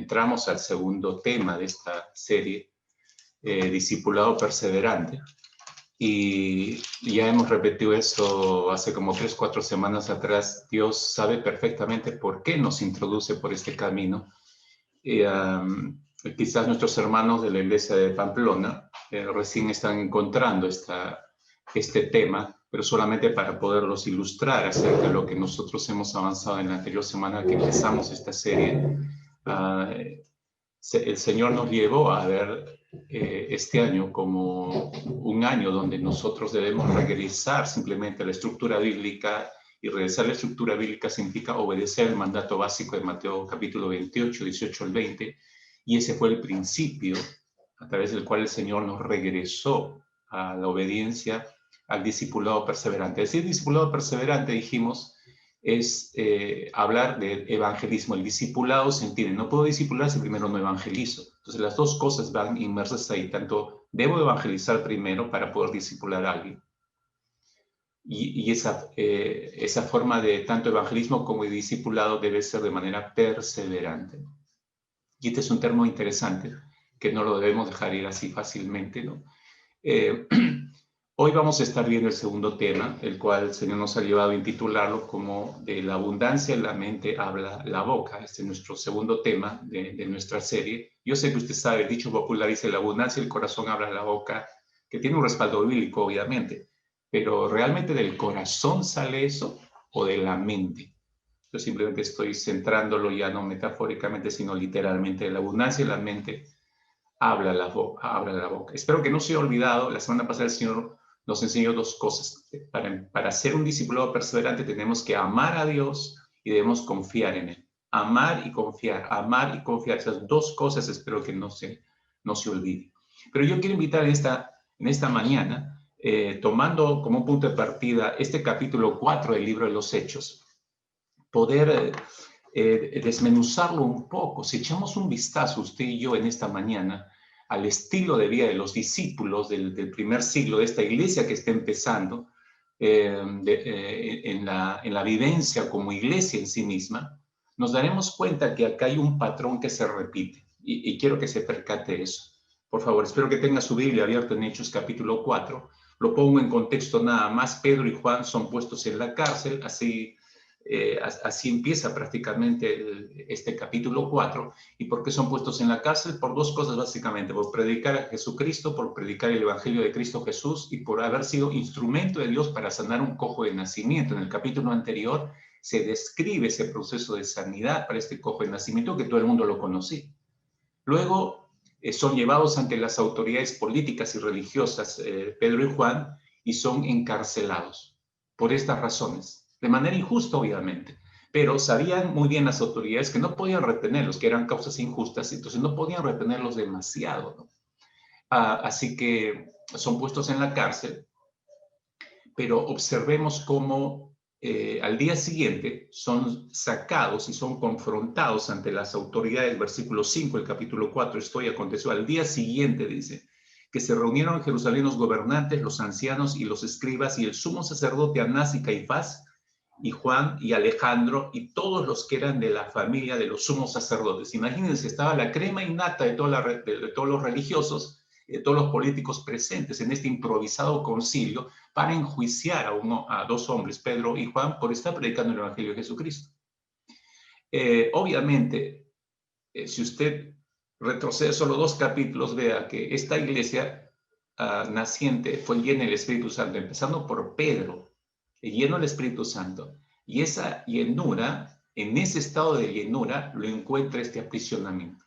entramos al segundo tema de esta serie, discipulado perseverante. Y ya hemos repetido eso hace como 3 o 4 semanas atrás. Dios sabe perfectamente por qué nos introduce por este camino. Quizás nuestros hermanos de la iglesia de Pamplona recién están encontrando este tema, pero solamente para poderlos ilustrar acerca de lo que nosotros hemos avanzado en la anterior semana que empezamos esta serie. El Señor nos llevó a ver este año como un año donde nosotros debemos regresar simplemente a la estructura bíblica, y regresar a la estructura bíblica significa obedecer el mandato básico de Mateo capítulo 28, 18 al 20, y ese fue el principio a través del cual el Señor nos regresó a la obediencia, al discipulado perseverante. Es decir, discipulado perseverante, dijimos, es hablar de evangelismo. El discipulado se entiende, no puedo discipular si primero no evangelizo. Entonces las dos cosas van inmersas ahí, tanto debo evangelizar primero para poder discipular a alguien. Y esa forma de tanto evangelismo como de discipulado debe ser de manera perseverante. Y este es un término interesante, que no lo debemos dejar ir así fácilmente, ¿no? Hoy vamos a estar viendo el segundo tema, el cual el Señor nos ha llevado a intitularlo como de la abundancia en la mente habla la boca. Este es nuestro segundo tema de nuestra serie. Yo sé que usted sabe, el dicho popular dice la abundancia del corazón habla la boca, que tiene un respaldo bíblico, obviamente, pero ¿realmente del corazón sale eso o de la mente? Yo simplemente estoy centrándolo ya no metafóricamente, sino literalmente. La abundancia en la mente habla la boca. Espero que no se haya olvidado, la semana pasada el Señor nos enseñó 2 cosas. Para ser un discipulado perseverante tenemos que amar a Dios y debemos confiar en Él. Amar y confiar, amar y confiar. Esas 2 cosas espero que no se olvide. Pero yo quiero invitar en esta mañana, tomando como punto de partida este capítulo 4 del libro de los Hechos, poder desmenuzarlo un poco. Si echamos un vistazo, usted y yo, en esta mañana, al estilo de vida de los discípulos del primer siglo de esta iglesia que está empezando, en la vivencia como iglesia en sí misma, nos daremos cuenta que acá hay un patrón que se repite, y quiero que se percate eso. Por favor, espero que tenga su Biblia abierta en Hechos capítulo 4. Lo pongo en contexto nada más. Pedro y Juan son puestos en la cárcel, así empieza prácticamente este capítulo 4. ¿Y por qué son puestos en la cárcel? Por 2 cosas básicamente: por predicar a Jesucristo, por predicar el evangelio de Cristo Jesús, y por haber sido instrumento de Dios para sanar un cojo de nacimiento. En el capítulo anterior se describe ese proceso de sanidad para este cojo de nacimiento, que todo el mundo lo conocía. Luego son llevados ante las autoridades políticas y religiosas, Pedro y Juan, y son encarcelados por estas razones. De manera injusta, obviamente, pero sabían muy bien las autoridades que no podían retenerlos, que eran causas injustas, entonces no podían retenerlos demasiado, ¿no? Así que son puestos en la cárcel, pero observemos cómo al día siguiente son sacados y son confrontados ante las autoridades. Versículo 5, el capítulo 4, esto aconteció al día siguiente, dice, que se reunieron en Jerusalén los gobernantes, los ancianos y los escribas y el sumo sacerdote Anás y Caifás, y Juan y Alejandro y todos los que eran de la familia de los sumos sacerdotes. Imagínense, estaba la crema innata de todos los religiosos, de todos los políticos presentes en este improvisado concilio para enjuiciar a 2 hombres, Pedro y Juan, por estar predicando el evangelio de Jesucristo. Obviamente, si usted retrocede solo 2 capítulos, vea que esta iglesia naciente fue llena del Espíritu Santo, empezando por Pedro, lleno del Espíritu Santo, y esa llenura, en ese estado de llenura, lo encuentra este aprisionamiento.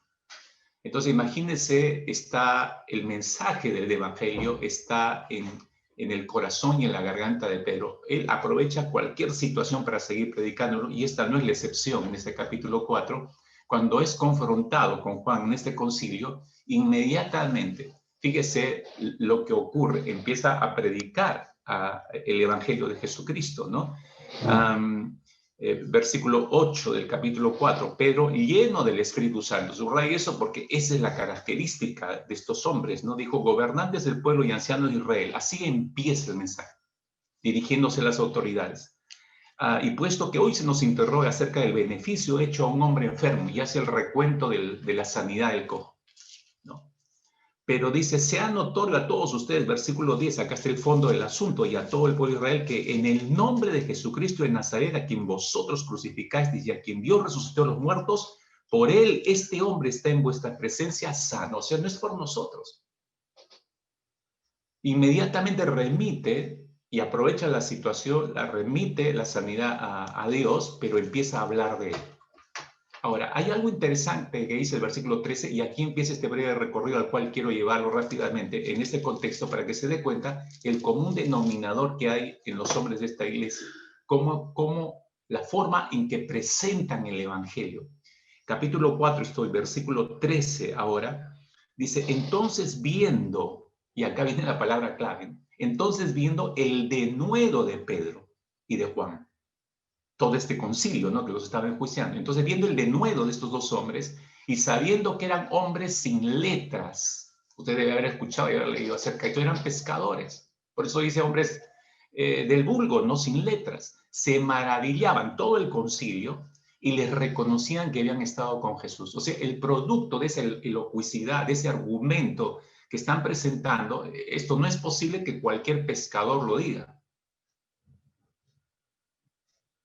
Entonces, imagínense, está el mensaje del evangelio, está en el corazón y en la garganta de Pedro. Él aprovecha cualquier situación para seguir predicándolo, y esta no es la excepción en este capítulo 4. Cuando es confrontado con Juan en este concilio, inmediatamente, fíjese lo que ocurre, empieza a predicar el evangelio de Jesucristo, ¿no? Versículo 8 del capítulo 4, Pedro lleno del Espíritu Santo. Subraya eso porque esa es la característica de estos hombres, ¿no? Dijo, gobernantes del pueblo y ancianos de Israel. Así empieza el mensaje, dirigiéndose a las autoridades. Y puesto que hoy se nos interroga acerca del beneficio hecho a un hombre enfermo y hace el recuento de la sanidad del cojo, ¿no? Pero dice, sea notorio a todos ustedes, versículo 10, acá está el fondo del asunto, y a todo el pueblo de Israel, que en el nombre de Jesucristo de Nazaret, a quien vosotros crucificasteis y a quien Dios resucitó a los muertos, por él este hombre está en vuestra presencia sano. O sea, no es por nosotros. Inmediatamente remite y aprovecha la situación, la remite la sanidad a Dios, pero empieza a hablar de él. Ahora, hay algo interesante que dice el versículo 13, y aquí empieza este breve recorrido al cual quiero llevarlo rápidamente en este contexto para que se dé cuenta el común denominador que hay en los hombres de esta iglesia, como la forma en que presentan el evangelio. Capítulo 4, estoy, versículo 13 ahora, dice, entonces viendo, y acá viene la palabra clave, entonces viendo el denuedo de Pedro y de Juan, todo este concilio, ¿no?, que los estaba enjuiciando. Entonces, viendo el denuedo de estos dos hombres y sabiendo que eran hombres sin letras, usted debe haber escuchado y haber leído acerca de que eran pescadores. Por eso dice hombres del vulgo, no sin letras. Se maravillaban todo el concilio y les reconocían que habían estado con Jesús. O sea, el producto de esa elocuicidad, de ese argumento que están presentando, esto no es posible que cualquier pescador lo diga.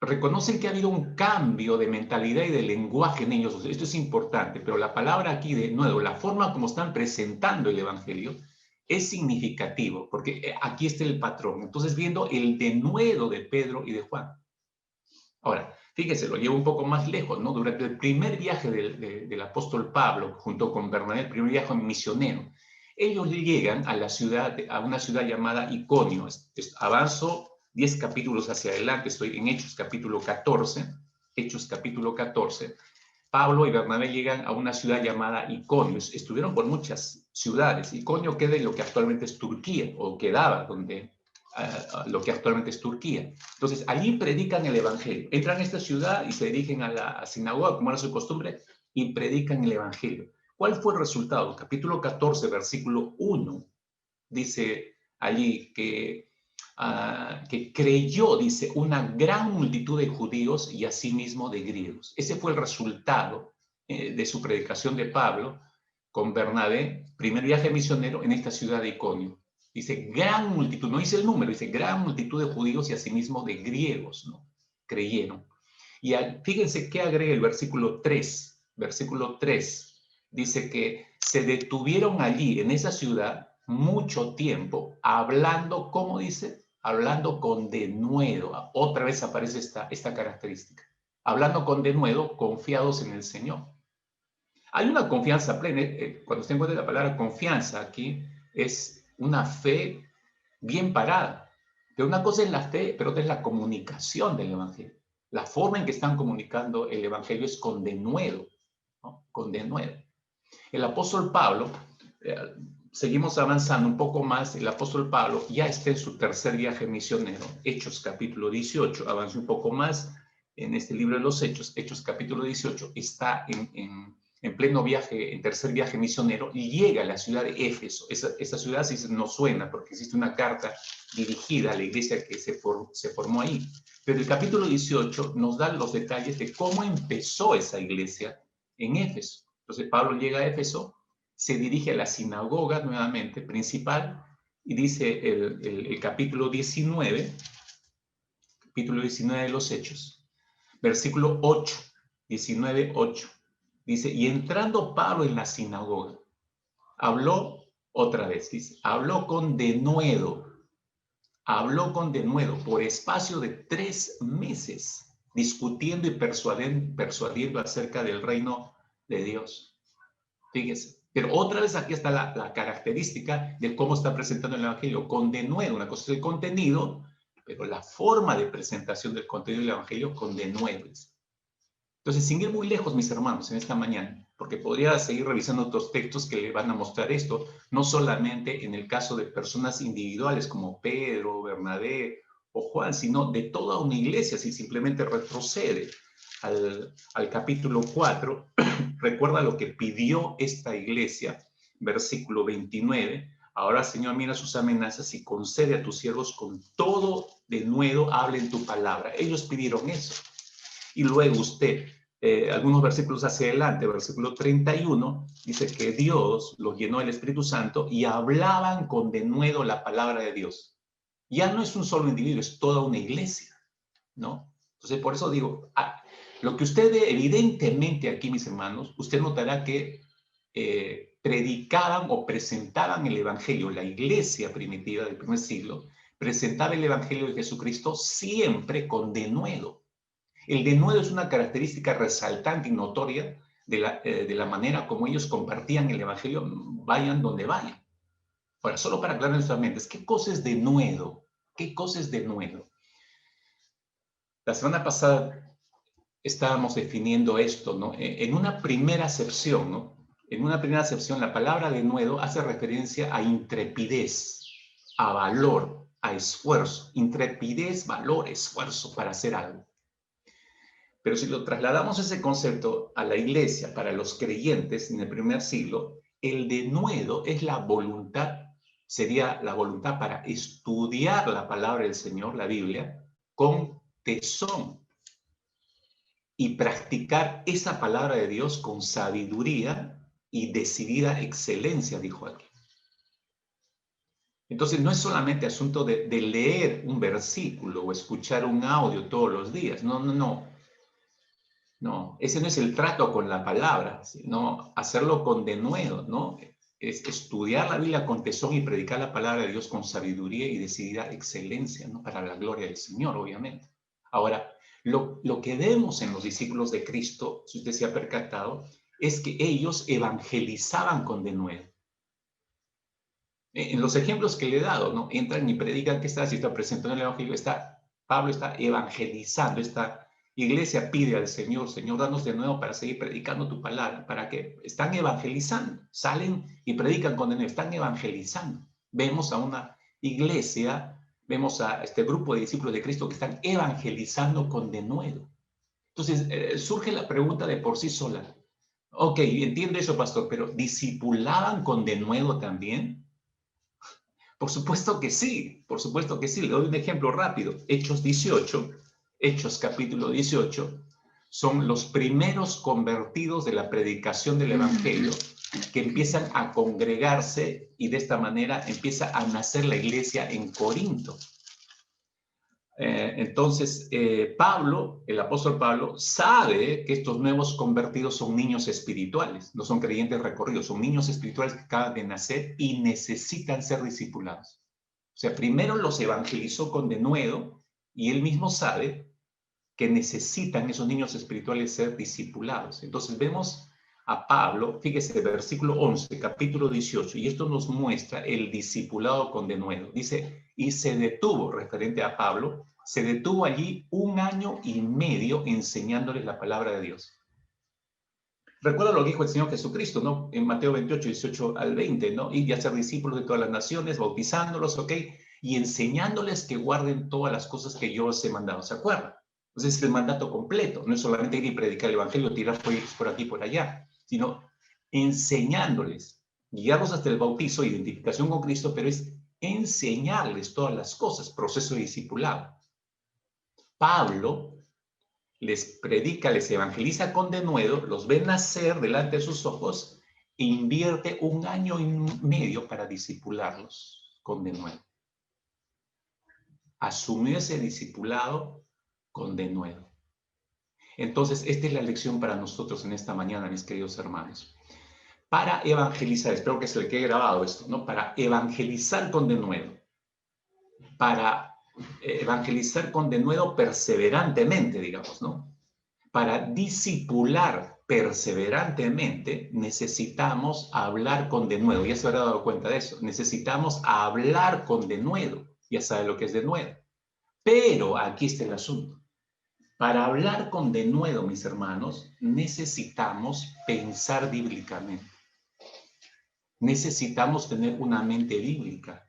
Reconocen que ha habido un cambio de mentalidad y de lenguaje en ellos. Esto es importante, pero la palabra aquí, de nuevo, la forma como están presentando el evangelio es significativo, porque aquí está el patrón. Entonces, viendo el denuedo de Pedro y de Juan. Ahora, fíjese, lo llevo un poco más lejos, ¿no? Durante el primer viaje del apóstol Pablo, junto con Bernabé, el primer viaje misionero, ellos llegan a una ciudad llamada Iconio. Avanzo 10 capítulos hacia adelante, estoy en Hechos capítulo 14. Hechos capítulo 14. Pablo y Bernabé llegan a una ciudad llamada Iconio. Estuvieron por muchas ciudades. Iconio queda en lo que actualmente es Turquía, o quedaba lo que actualmente es Turquía. Entonces, allí predican el evangelio. Entran a esta ciudad y se dirigen a la sinagoga, como era su costumbre, y predican el evangelio. ¿Cuál fue el resultado? Capítulo 14, versículo 1, dice allí que creyó, dice, una gran multitud de judíos y asimismo de griegos. Ese fue el resultado de su predicación de Pablo con Bernabé, primer viaje misionero en esta ciudad de Iconio. Dice gran multitud, no dice el número, dice gran multitud de judíos y asimismo de griegos, ¿no? Creyeron. Y fíjense qué agrega el versículo 3. Versículo 3 dice que se detuvieron allí en esa ciudad mucho tiempo hablando, ¿cómo dice? Hablando con denuedo. Otra vez aparece esta característica. Hablando con denuedo, confiados en el Señor. Hay una confianza plena. Cuando se encuentra la palabra confianza aquí, es una fe bien parada. Pero una cosa es la fe, pero otra es la comunicación del Evangelio. La forma en que están comunicando el Evangelio es con denuedo, ¿no? Con denuedo. El apóstol Pablo, seguimos avanzando un poco más, el apóstol Pablo ya está en su tercer viaje misionero, Hechos capítulo 18, avanza un poco más en este libro de los Hechos, Hechos capítulo 18, está en pleno viaje, en tercer viaje misionero, y llega a la ciudad de Éfeso. Esa ciudad sí nos suena porque existe una carta dirigida a la iglesia que se formó ahí. Pero el capítulo 18 nos da los detalles de cómo empezó esa iglesia en Éfeso. Entonces Pablo llega a Éfeso, se dirige a la sinagoga nuevamente principal y dice el capítulo 19 de los Hechos, versículo 8, 19, 8. Dice, y entrando Pablo en la sinagoga, habló otra vez, dice, habló con denuedo por espacio de 3 meses, discutiendo y persuadiendo acerca del reino de Dios. Fíjese. Pero otra vez aquí está la característica de cómo está presentando el Evangelio, con denuedo. Una cosa es el contenido, pero la forma de presentación del contenido del Evangelio con denuedo. Entonces, sin ir muy lejos, mis hermanos, en esta mañana, porque podría seguir revisando otros textos que le van a mostrar esto, no solamente en el caso de personas individuales como Pedro, Bernabé o Juan, sino de toda una iglesia, si simplemente retrocede al capítulo 4, recuerda lo que pidió esta iglesia, versículo 29, Ahora, Señor, mira sus amenazas y concede a tus siervos con todo denuedo hablen tu palabra. Ellos pidieron eso. Y luego usted, algunos versículos hacia adelante, versículo 31, dice que Dios los llenó del Espíritu Santo y hablaban con denuedo la palabra de Dios. Ya no es un solo individuo, es toda una iglesia, ¿no? Entonces, por eso digo, lo que usted ve evidentemente aquí, mis hermanos, usted notará que predicaban o presentaban el Evangelio, la iglesia primitiva del primer siglo, presentaba el Evangelio de Jesucristo siempre con denuedo. El denuedo es una característica resaltante y notoria de la manera como ellos compartían el Evangelio, vayan donde vayan. Ahora, solo para aclarar nuestras mentes, ¿qué cosa es denuedo? ¿Qué cosa es denuedo? La semana pasada estábamos definiendo esto, ¿no? En una primera acepción, ¿no? En una primera acepción, la palabra denuedo hace referencia a intrepidez, a valor, a esfuerzo. Intrepidez, valor, esfuerzo para hacer algo. Pero si lo trasladamos ese concepto a la iglesia, para los creyentes en el primer siglo, el denuedo es la voluntad, sería la voluntad para estudiar la palabra del Señor, la Biblia, con tesón y practicar esa palabra de Dios con sabiduría y decidida excelencia, dijo aquí. Entonces no es solamente asunto de leer un versículo o escuchar un audio todos los días, no. No, ese no es el trato con la palabra, sino hacerlo con denuedo, ¿no? Es estudiar la Biblia con tesón y predicar la palabra de Dios con sabiduría y decidida excelencia, ¿no? Para la gloria del Señor, obviamente. Ahora, lo que vemos en los discípulos de Cristo, si usted se ha percatado, es que ellos evangelizaban con denuedo. En los ejemplos que le he dado, ¿no? Entran y predican que si está presentando el evangelio, Pablo está evangelizando, esta iglesia pide al Señor, Señor, danos de nuevo para seguir predicando tu palabra, para que están evangelizando, salen y predican con denuedo, están evangelizando. Vemos a una iglesia, vemos a este grupo de discípulos de Cristo que están evangelizando con denuedo. Entonces, surge la pregunta de por sí sola. Ok, entiendo eso, pastor, pero ¿discipulaban con denuedo también? Por supuesto que sí, por supuesto que sí. Le doy un ejemplo rápido. Hechos 18, Hechos capítulo 18, son los primeros convertidos de la predicación del Evangelio que empiezan a congregarse y de esta manera empieza a nacer la iglesia en Corinto. Entonces, Pablo, el apóstol Pablo, sabe que estos nuevos convertidos son niños espirituales, no son creyentes recorridos, son niños espirituales que acaban de nacer y necesitan ser discipulados. O sea, primero los evangelizó con denuedo y él mismo sabe que necesitan esos niños espirituales ser discipulados. Entonces vemos a Pablo, fíjese, versículo 11, capítulo 18, y esto nos muestra el discipulado con denuedo. Dice, y se detuvo, referente a Pablo, se detuvo allí 1 año y medio enseñándoles la palabra de Dios. Recuerda lo que dijo el Señor Jesucristo, ¿no? En Mateo 28, 18 al 20, ¿no? Y a ser discípulos de todas las naciones, bautizándolos, ¿ok? Y enseñándoles que guarden todas las cosas que yo os he mandado. ¿Se acuerdan? Entonces es el mandato completo. No es solamente ir y predicar el evangelio, tirar folletos por aquí y por allá, sino enseñándoles, guiarlos hasta el bautizo, identificación con Cristo, pero es enseñarles todas las cosas, proceso de discipulado. Pablo les predica, les evangeliza con denuedo, los ve nacer delante de sus ojos e invierte 1 año y medio para discipularlos con denuedo. Asumió ese discipulado con denuedo. Entonces, esta es la lección para nosotros en esta mañana, mis queridos hermanos. Para evangelizar, espero que se le quede grabado esto, ¿no? Para evangelizar con denuedo, para evangelizar con denuedo perseverantemente, digamos, ¿no? Para discipular perseverantemente necesitamos hablar con denuedo. Ya se habrá dado cuenta de eso. Necesitamos hablar con denuedo. Ya sabe lo que es denuedo. Pero aquí está el asunto. Para hablar con denuedo, mis hermanos, necesitamos pensar bíblicamente. Necesitamos tener una mente bíblica.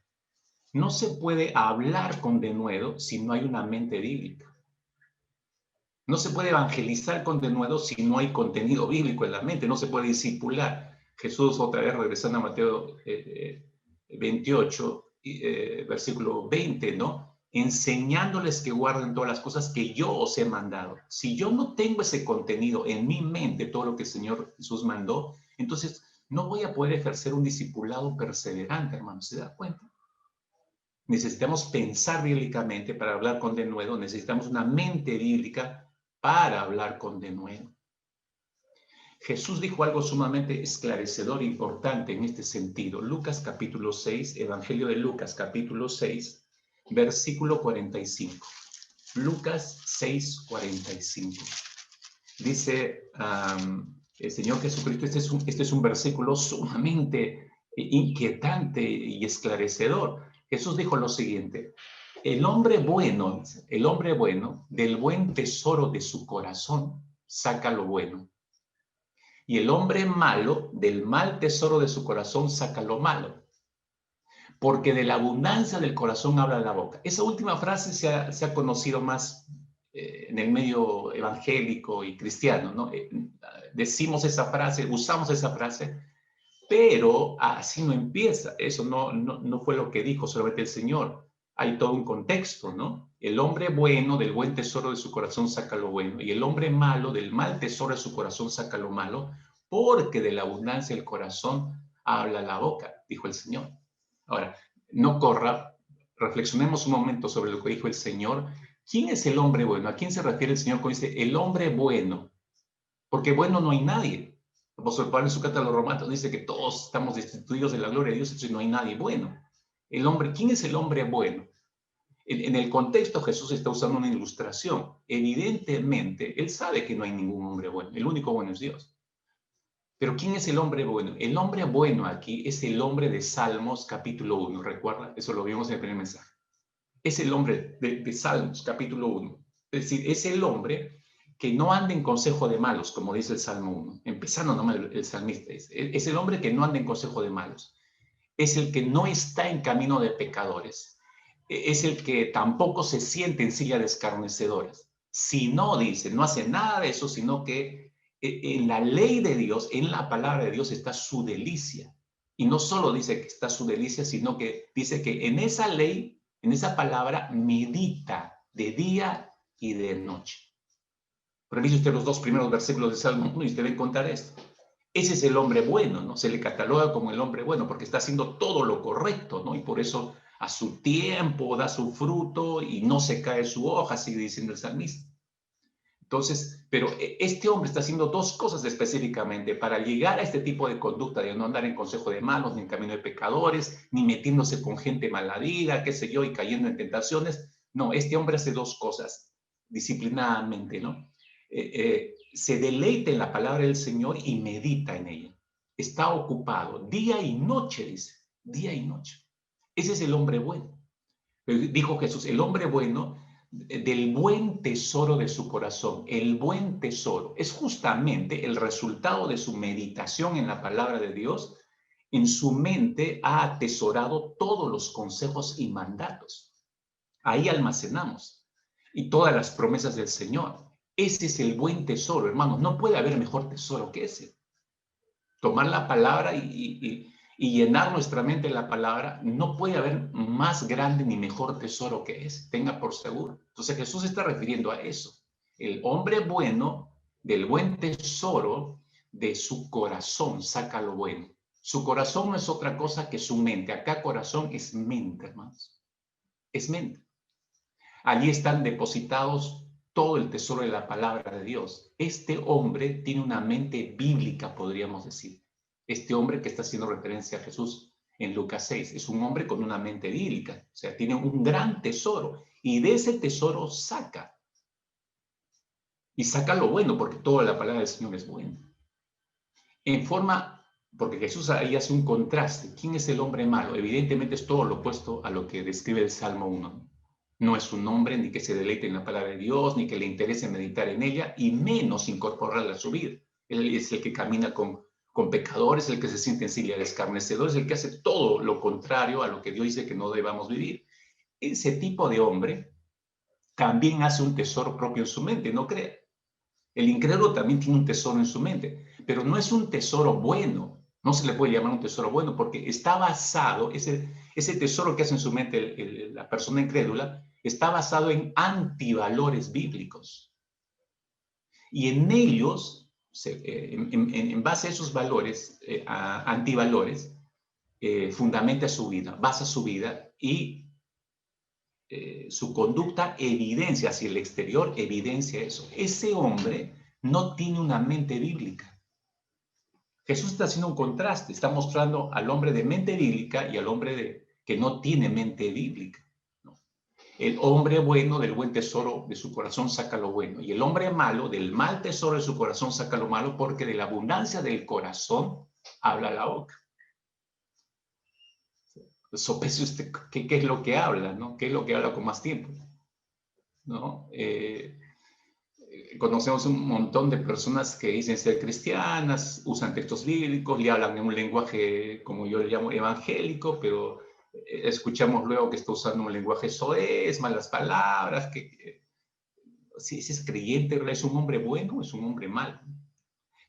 No se puede hablar con denuedo si no hay una mente bíblica. No se puede evangelizar con denuedo si no hay contenido bíblico en la mente. No se puede discipular. Jesús, otra vez regresando a Mateo 28, versículo 20, ¿no? Enseñándoles que guarden todas las cosas que yo os he mandado. Si yo no tengo ese contenido en mi mente, todo lo que el Señor Jesús mandó, entonces no voy a poder ejercer un discipulado perseverante, hermano. ¿Se da cuenta? Necesitamos pensar bíblicamente para hablar con denuedo. Necesitamos una mente bíblica para hablar con denuedo. Jesús dijo algo sumamente esclarecedor e importante en este sentido. Lucas capítulo 6, Evangelio de Lucas capítulo 6, versículo 45. Lucas 6, 45. Dice el Señor Jesucristo, este es un versículo sumamente inquietante y esclarecedor. Jesús dijo lo siguiente: el hombre bueno, del buen tesoro de su corazón saca lo bueno. Y el hombre malo, del mal tesoro de su corazón, saca lo malo. Porque de la abundancia del corazón habla la boca. Esa última frase se ha conocido más en el medio evangélico y cristiano, ¿no? Decimos esa frase, usamos esa frase, pero así no empieza. Eso no fue lo que dijo solamente el Señor. Hay todo un contexto, ¿no? El hombre bueno, del buen tesoro de su corazón saca lo bueno, y el hombre malo, del mal tesoro de su corazón saca lo malo, porque de la abundancia del corazón habla la boca, dijo el Señor. Ahora, no corra, reflexionemos un momento sobre lo que dijo el Señor. ¿Quién es el hombre bueno? ¿A quién se refiere el Señor cuando dice el hombre bueno? Porque bueno no hay nadie. El apóstol Pablo en su carta a los Romanos dice que todos estamos destituidos de la gloria de Dios, entonces no hay nadie bueno. ¿Quién es el hombre bueno? En el contexto Jesús está usando una ilustración. Evidentemente, él sabe que no hay ningún hombre bueno. El único bueno es Dios. Pero ¿quién es el hombre bueno? El hombre bueno aquí es el hombre de Salmos capítulo 1. ¿Recuerda? Eso lo vimos en el primer mensaje. Es el hombre de Salmos capítulo 1. Es decir, es el hombre que no anda en consejo de malos, como dice el Salmo 1. Empezando nomás el salmista. Es el hombre que no anda en consejo de malos. Es el que no está en camino de pecadores. Es el que tampoco se siente en silla de escarnecedores. Si no, dice, no hace nada de eso, sino que en la ley de Dios, en la palabra de Dios está su delicia. Y no solo dice que está su delicia, sino que dice que en esa ley, en esa palabra, medita de día y de noche. Revise usted los dos primeros versículos de Salmo 1 y usted va a encontrar esto. Ese es el hombre bueno, ¿no? Se le cataloga como el hombre bueno porque está haciendo todo lo correcto, ¿no? Y por eso a su tiempo da su fruto y no se cae su hoja, sigue diciendo el salmista. Entonces, pero este hombre está haciendo dos cosas específicamente para llegar a este tipo de conducta de no andar en consejo de malos, ni en camino de pecadores, ni metiéndose con gente malavida, qué sé yo, y cayendo en tentaciones. No, este hombre hace dos cosas disciplinadamente, ¿no? Se deleita en la palabra del Señor y medita en ella. Está ocupado día y noche, dice, día y noche. Ese es el hombre bueno. Dijo Jesús, el hombre bueno del buen tesoro de su corazón. El buen tesoro es justamente el resultado de su meditación en la palabra de Dios. En su mente ha atesorado todos los consejos y mandatos. Ahí almacenamos. Y todas las promesas del Señor. Ese es el buen tesoro, hermanos. No puede haber mejor tesoro que ese. Tomar la palabra y llenar nuestra mente de la palabra, no puede haber más grande ni mejor tesoro que ese. Tenga por seguro. Entonces Jesús se está refiriendo a eso. El hombre bueno, del buen tesoro de su corazón, saca lo bueno. Su corazón no es otra cosa que su mente. Acá corazón es mente, hermanos. Es mente. Allí están depositados todo el tesoro de la palabra de Dios. Este hombre tiene una mente bíblica, podríamos decir. Este hombre que está haciendo referencia a Jesús en Lucas 6 es un hombre con una mente bíblica. O sea, tiene un gran tesoro y de ese tesoro saca. Y saca lo bueno porque toda la palabra del Señor es buena. Porque Jesús ahí hace un contraste. ¿Quién es el hombre malo? Evidentemente es todo lo opuesto a lo que describe el Salmo 1. No es un hombre ni que se deleite en la palabra de Dios, ni que le interese meditar en ella, y menos incorporarla a su vida. Él es el que camina con pecadores, el que se siente en silla de escarnecedores, el que hace todo lo contrario a lo que Dios dice que no debamos vivir. Ese tipo de hombre también hace un tesoro propio en su mente, no crea. El incrédulo también tiene un tesoro en su mente, pero no es un tesoro bueno, No se le puede llamar un tesoro bueno porque está basado, ese tesoro que hace en su mente la persona incrédula, está basado en antivalores bíblicos. Y en ellos, en base a esos valores, antivalores, fundamenta su vida, basa su vida y su conducta evidencia hacia el exterior, evidencia eso. Ese hombre no tiene una mente bíblica. Jesús está haciendo un contraste, está mostrando al hombre de mente bíblica y al hombre que no tiene mente bíblica. ¿No? El hombre bueno del buen tesoro de su corazón saca lo bueno, y el hombre malo del mal tesoro de su corazón saca lo malo, porque de la abundancia del corazón habla la boca. Sopese usted qué es lo que habla, ¿no? ¿Qué es lo que habla con más tiempo? ¿No? Conocemos un montón de personas que dicen ser cristianas, usan textos bíblicos, le hablan en un lenguaje, como yo le llamo, evangélico, pero escuchamos luego que está usando un lenguaje soez, malas palabras, si ese es creyente, ¿es un hombre bueno o es un hombre malo?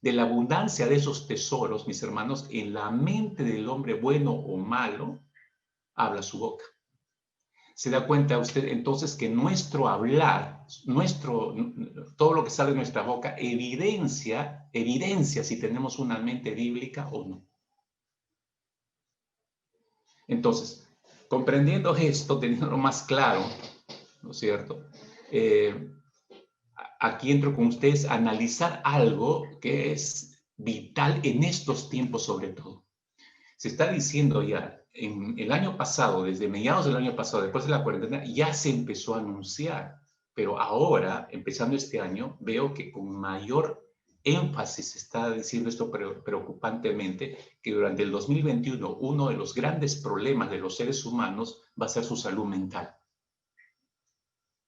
De la abundancia de esos tesoros, mis hermanos, en la mente del hombre bueno o malo, habla su boca. Se da cuenta usted entonces que nuestro hablar, todo lo que sale de nuestra boca, evidencia si tenemos una mente bíblica o no. Entonces, comprendiendo esto, teniéndolo más claro, ¿no es cierto? Aquí entro con ustedes a analizar algo que es vital en estos tiempos sobre todo. Se está diciendo ya, en el año pasado, desde mediados del año pasado, después de la cuarentena, ya se empezó a anunciar. Pero ahora, empezando este año, veo que con mayor énfasis se está diciendo esto preocupantemente, que durante el 2021 uno de los grandes problemas de los seres humanos va a ser su salud mental.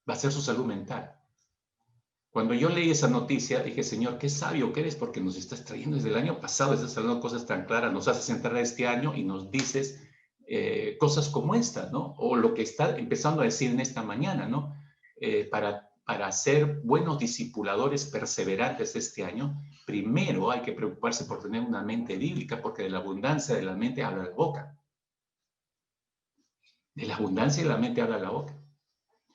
Va a ser su salud mental. Cuando yo leí esa noticia, dije, Señor, qué sabio que eres, porque nos estás trayendo desde el año pasado, estás hablando cosas tan claras, nos haces entrar a este año y nos dices cosas como esta, ¿no? O lo que está empezando a decir en esta mañana, ¿no? Para ser buenos discipuladores perseverantes este año, primero hay que preocuparse por tener una mente bíblica, porque de la abundancia de la mente habla la boca. De la abundancia de la mente habla la boca.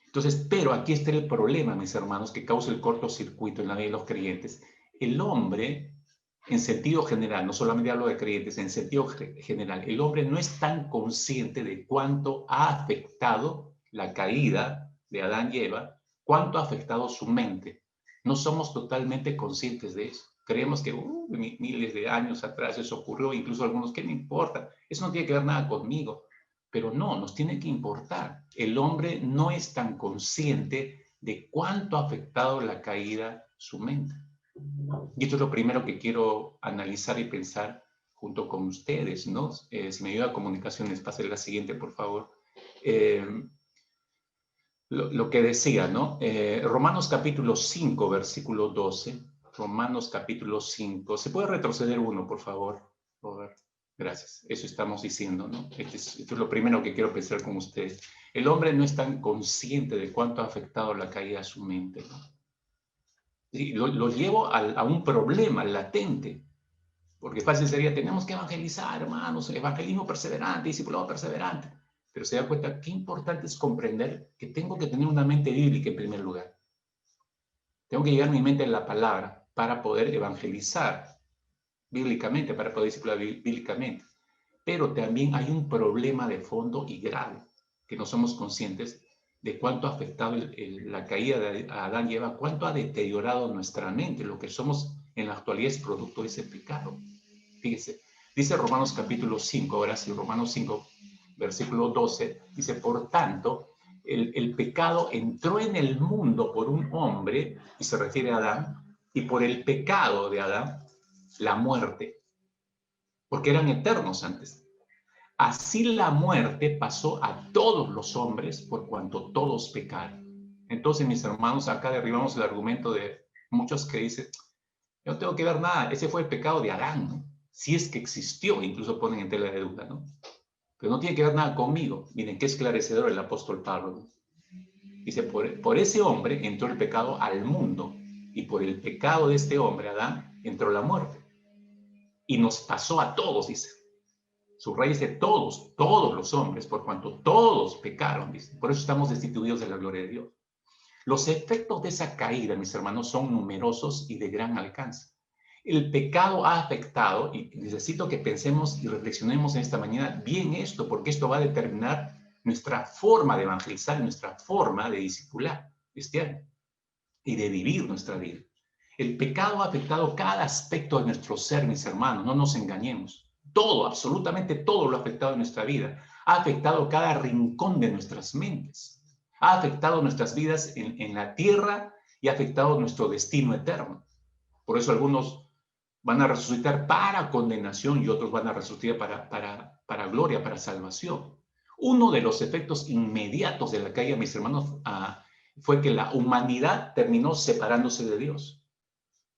Entonces, pero aquí está el problema, mis hermanos, que causa el cortocircuito en la vida de los creyentes. El hombre, en sentido general, no solamente hablo de creyentes, en sentido general, el hombre no es tan consciente de cuánto ha afectado la caída de Adán y Eva, cuánto ha afectado su mente. No somos totalmente conscientes de eso. Creemos que miles de años atrás eso ocurrió, incluso algunos, ¿qué me importa? Eso no tiene que ver nada conmigo. Pero no, nos tiene que importar. El hombre no es tan consciente de cuánto ha afectado la caída su mente. Y esto es lo primero que quiero analizar y pensar junto con ustedes, ¿no? Si me ayuda a comunicaciones, pase la siguiente, por favor. Lo que decía, ¿no? Romanos capítulo 5, versículo 12. Romanos capítulo 5. ¿Se puede retroceder uno, por favor, Robert? Gracias. Eso estamos diciendo, ¿no? Esto es lo primero que quiero pensar con ustedes. El hombre no es tan consciente de cuánto ha afectado la caída a su mente, ¿no? Y lo llevo a un problema latente, porque fácil sería, tenemos que evangelizar, hermanos, evangelismo perseverante, discipulado perseverante. Pero se da cuenta qué importante es comprender que tengo que tener una mente bíblica en primer lugar. Tengo que llevar mi mente en la palabra para poder evangelizar bíblicamente, para poder discipular bíblicamente. Pero también hay un problema de fondo y grave, que no somos conscientes de cuánto ha afectado la caída de Adán y Eva, cuánto ha deteriorado nuestra mente. Lo que somos en la actualidad es producto de ese pecado. Fíjese, dice Romanos capítulo 5, ahora sí, Romanos 5, versículo 12, dice, por tanto, el pecado entró en el mundo por un hombre, y se refiere a Adán, y por el pecado de Adán, la muerte, porque eran eternos antes. Así la muerte pasó a todos los hombres por cuanto todos pecaron. Entonces, mis hermanos, acá derribamos el argumento de muchos que dicen, yo no tengo que ver nada, ese fue el pecado de Adán, ¿no? Si es que existió, incluso ponen en tela de duda, ¿no? Pero no tiene que ver nada conmigo. Miren qué esclarecedor el apóstol Pablo, ¿no? Dice, por ese hombre entró el pecado al mundo, y por el pecado de este hombre, Adán, entró la muerte. y nos pasó a todos, dice. Subraya, dice todos, todos los hombres, por cuanto todos pecaron, dice. Por eso estamos destituidos de la gloria de Dios. Los efectos de esa caída, mis hermanos, son numerosos y de gran alcance. El pecado ha afectado, y necesito que pensemos y reflexionemos en esta mañana bien esto, porque esto va a determinar nuestra forma de evangelizar, nuestra forma de discipular este año y de vivir nuestra vida. El pecado ha afectado cada aspecto de nuestro ser, mis hermanos, no nos engañemos. Todo, absolutamente todo lo ha afectado en nuestra vida. Ha afectado cada rincón de nuestras mentes. Ha afectado nuestras vidas en la tierra y ha afectado nuestro destino eterno. Por eso algunos van a resucitar para condenación y otros van a resucitar para gloria, para salvación. Uno de los efectos inmediatos de la caída, mis hermanos, fue que la humanidad terminó separándose de Dios.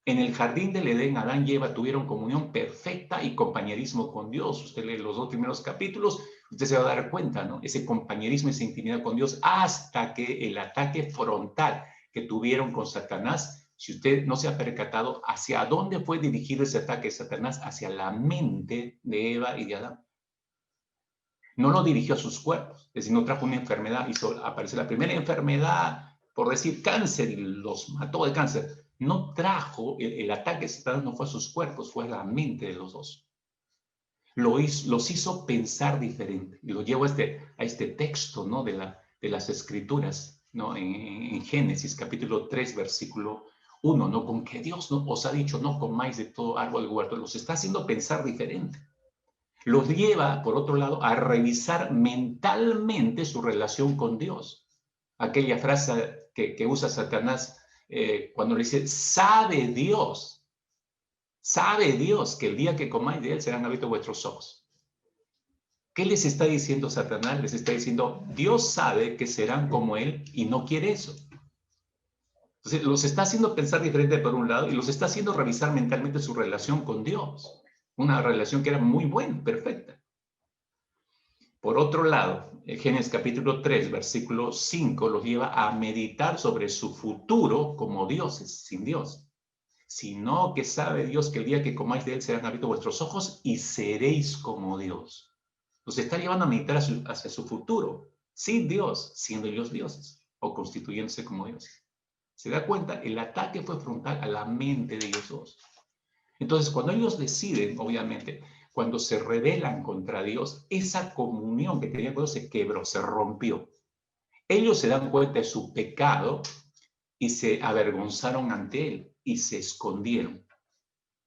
En el jardín del Edén, Adán y Eva tuvieron comunión perfecta y compañerismo con Dios. Usted lee los 2 primeros capítulos, usted se va a dar cuenta, ¿no? Ese compañerismo, esa intimidad con Dios, hasta que el ataque frontal que tuvieron con Satanás, si usted no se ha percatado, ¿hacia dónde fue dirigido ese ataque de Satanás? Hacia la mente de Eva y de Adán. No lo dirigió a sus cuerpos, es decir, no trajo una enfermedad, apareció la primera enfermedad, por decir cáncer, y los mató de cáncer. No trajo, el ataque de Satanás no fue a sus cuerpos, fue a la mente de los dos. Los hizo pensar diferente. Y lo llevo a este texto, ¿no? de las Escrituras, ¿no? En Génesis capítulo 3, versículo 1, ¿no? Con que Dios os ha dicho, no comáis de todo árbol del huerto. Los está haciendo pensar diferente. Los lleva, por otro lado, a revisar mentalmente su relación con Dios. Aquella frase que usa Satanás cuando le dice, sabe Dios que el día que comáis de él serán abiertos vuestros ojos. ¿Qué les está diciendo Satanás? Les está diciendo, Dios sabe que serán como él y no quiere eso. Entonces, los está haciendo pensar diferente por un lado y los está haciendo revisar mentalmente su relación con Dios. Una relación que era muy buena, perfecta. Por otro lado, Génesis capítulo 3, versículo 5, los lleva a meditar sobre su futuro como dioses, sin Dios. Sino que sabe Dios que el día que comáis de él serán abiertos vuestros ojos y seréis como Dios. Los está llevando a meditar hacia su futuro, sin Dios, siendo ellos dioses o constituyéndose como dioses. ¿Se da cuenta? El ataque fue frontal a la mente de ellos dos. Entonces, cuando ellos deciden, obviamente, cuando se rebelan contra Dios, esa comunión que tenían con Dios se quebró, se rompió. Ellos se dan cuenta de su pecado y se avergonzaron ante él y se escondieron.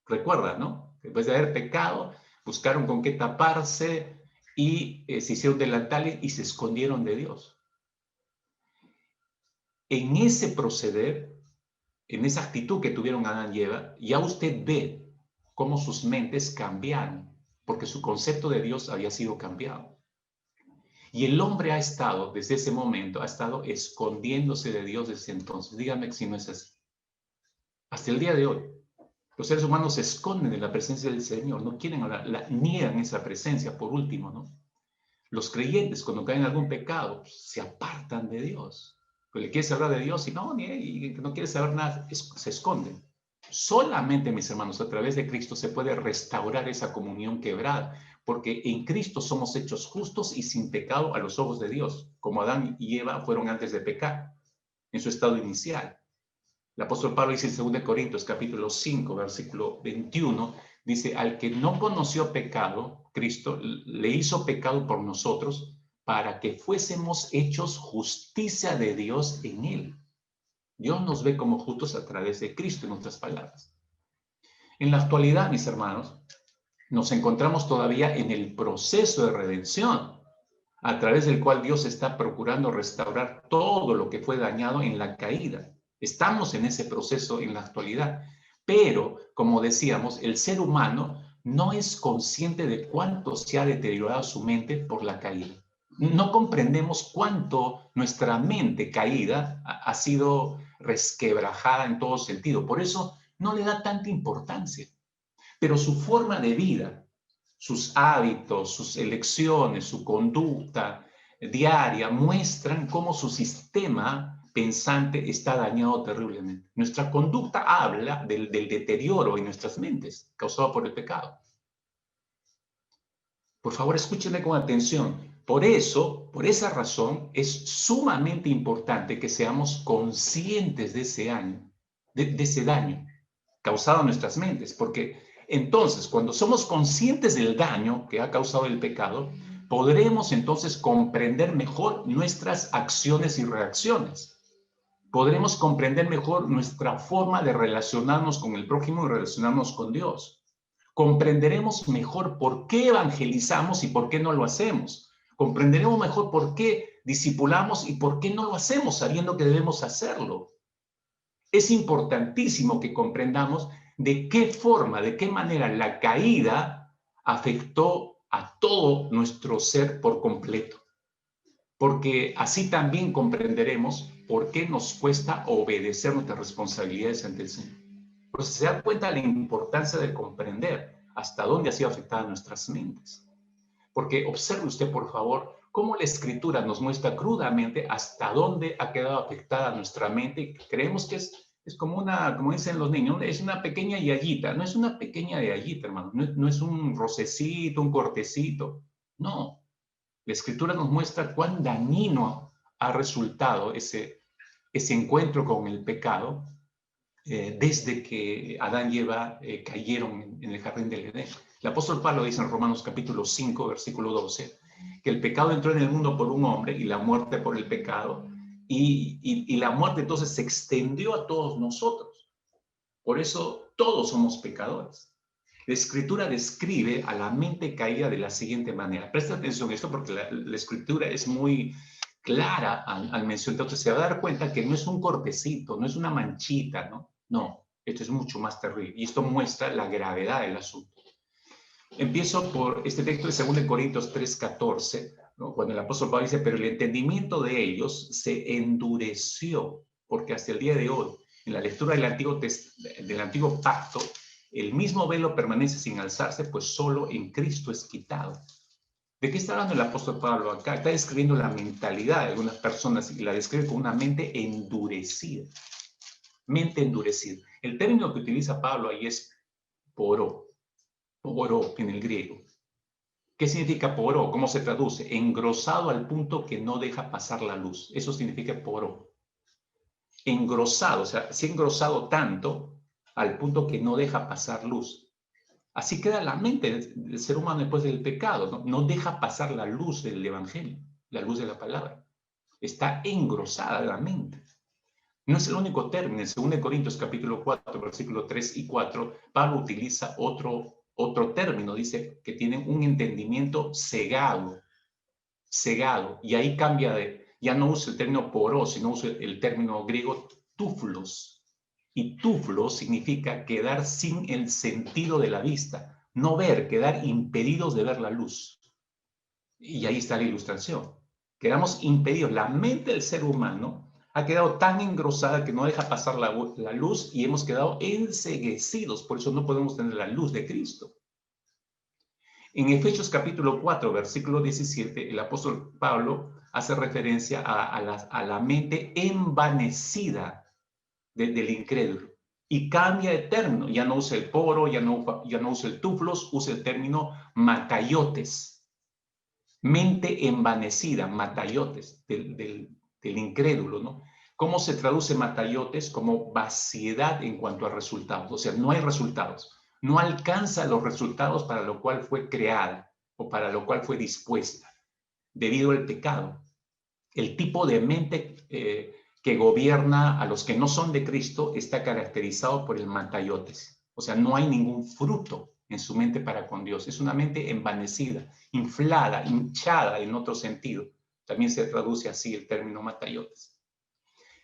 Recuerda, ¿no? Después de haber pecado, buscaron con qué taparse y se hicieron delantales y se escondieron de Dios. En ese proceder, en esa actitud que tuvieron Adán y Eva, ya usted ve cómo sus mentes cambiaron, porque su concepto de Dios había sido cambiado. Y el hombre ha estado, desde ese momento, ha estado escondiéndose de Dios desde entonces. Dígame si no es así. Hasta el día de hoy, los seres humanos se esconden de la presencia del Señor, no quieren hablar, niegan esa presencia, por último, ¿no? Los creyentes, cuando caen en algún pecado, se apartan de Dios. Pues le quieres hablar de Dios y no quieres saber nada, se esconden. Solamente, mis hermanos, a través de Cristo se puede restaurar esa comunión quebrada, porque en Cristo somos hechos justos y sin pecado a los ojos de Dios, como Adán y Eva fueron antes de pecar, en su estado inicial. El apóstol Pablo dice en 2 Corintios capítulo 5, versículo 21, dice, al que no conoció pecado, Cristo le hizo pecado por nosotros para que fuésemos hechos justicia de Dios en él. Dios nos ve como justos a través de Cristo, en otras palabras. En la actualidad, mis hermanos, nos encontramos todavía en el proceso de redención, a través del cual Dios está procurando restaurar todo lo que fue dañado en la caída. Estamos en ese proceso en la actualidad, pero, como decíamos, el ser humano no es consciente de cuánto se ha deteriorado su mente por la caída. No comprendemos cuánto nuestra mente caída ha sido resquebrajada en todo sentido. Por eso no le da tanta importancia. Pero su forma de vida, sus hábitos, sus elecciones, su conducta diaria muestran cómo su sistema pensante está dañado terriblemente. Nuestra conducta habla del deterioro en nuestras mentes causado por el pecado. Por favor, escúchenme con atención. Por eso, por esa razón, es sumamente importante que seamos conscientes de ese daño causado a nuestras mentes, porque entonces, cuando somos conscientes del daño que ha causado el pecado, podremos entonces comprender mejor nuestras acciones y reacciones. Podremos comprender mejor nuestra forma de relacionarnos con el prójimo y relacionarnos con Dios. Comprenderemos mejor por qué evangelizamos y por qué no lo hacemos. Comprenderemos mejor por qué discipulamos y por qué no lo hacemos sabiendo que debemos hacerlo. Es importantísimo que comprendamos de qué forma, de qué manera la caída afectó a todo nuestro ser por completo. Porque así también comprenderemos por qué nos cuesta obedecer nuestras responsabilidades ante el Señor. Pues se da cuenta de la importancia de comprender hasta dónde ha sido afectada nuestras mentes. Porque observe usted, por favor, cómo la Escritura nos muestra crudamente hasta dónde ha quedado afectada nuestra mente y creemos que es como como dicen los niños, es una pequeña yayita. No es una pequeña yayita, hermano. No es un rocecito, un cortecito. No. La Escritura nos muestra cuán dañino ha resultado ese encuentro con el pecado desde que Adán y Eva cayeron en el jardín del Edén. El apóstol Pablo dice en Romanos capítulo 5, versículo 12, que el pecado entró en el mundo por un hombre y la muerte por el pecado, y la muerte entonces se extendió a todos nosotros. Por eso todos somos pecadores. La Escritura describe a la mente caída de la siguiente manera. Presta atención a esto porque la Escritura es muy clara al mencionar. Entonces se va a dar cuenta que no es un cortecito, no es una manchita, ¿no? No, esto es mucho más terrible. Y esto muestra la gravedad del asunto. Empiezo por este texto de 2 Corintios 3:14, ¿no? Cuando el apóstol Pablo dice, pero el entendimiento de ellos se endureció, porque hasta el día de hoy, en la lectura del Antiguo Pacto, el mismo velo permanece sin alzarse, pues solo en Cristo es quitado. ¿De qué está hablando el apóstol Pablo acá? Está describiendo la mentalidad de algunas personas y la describe con una mente endurecida. Mente endurecida. El término que utiliza Pablo ahí es poró en el griego. ¿Qué significa poró? ¿Cómo se traduce? Engrosado al punto que no deja pasar la luz. Eso significa poró. Engrosado, o sea, se ha engrosado tanto al punto que no deja pasar luz. Así queda la mente del ser humano después del pecado, ¿no? No deja pasar la luz del evangelio, la luz de la palabra. Está engrosada la mente. No es el único término. En 2 Corintios capítulo 4, versículo 3 y 4, Pablo utiliza otro término. Dice que tienen un entendimiento cegado. Y ahí cambia ya no usa el término poró, sino usa el término griego tuflos. Y tuflo significa quedar sin el sentido de la vista, no ver, quedar impedidos de ver la luz. Y ahí está la ilustración. Quedamos impedidos. La mente del ser humano ha quedado tan engrosada que no deja pasar la luz y hemos quedado enceguecidos. Por eso no podemos tener la luz de Cristo. En Efesios capítulo 4, versículo 17, el apóstol Pablo hace referencia a la mente envanecida del incrédulo y cambia de término. Ya no usa el poro, ya no usa el tuflos, usa el término matayotes. Mente envanecida, matayotes, del incrédulo, ¿no? ¿Cómo se traduce matayotes? Como vaciedad en cuanto a resultados. O sea, no hay resultados. No alcanza los resultados para lo cual fue creada o para lo cual fue dispuesta, debido al pecado. El tipo de mente que gobierna a los que no son de Cristo está caracterizado por el matayotes. O sea, no hay ningún fruto en su mente para con Dios. Es una mente envanecida, inflada, hinchada en otro sentido. También se traduce así el término matayotes.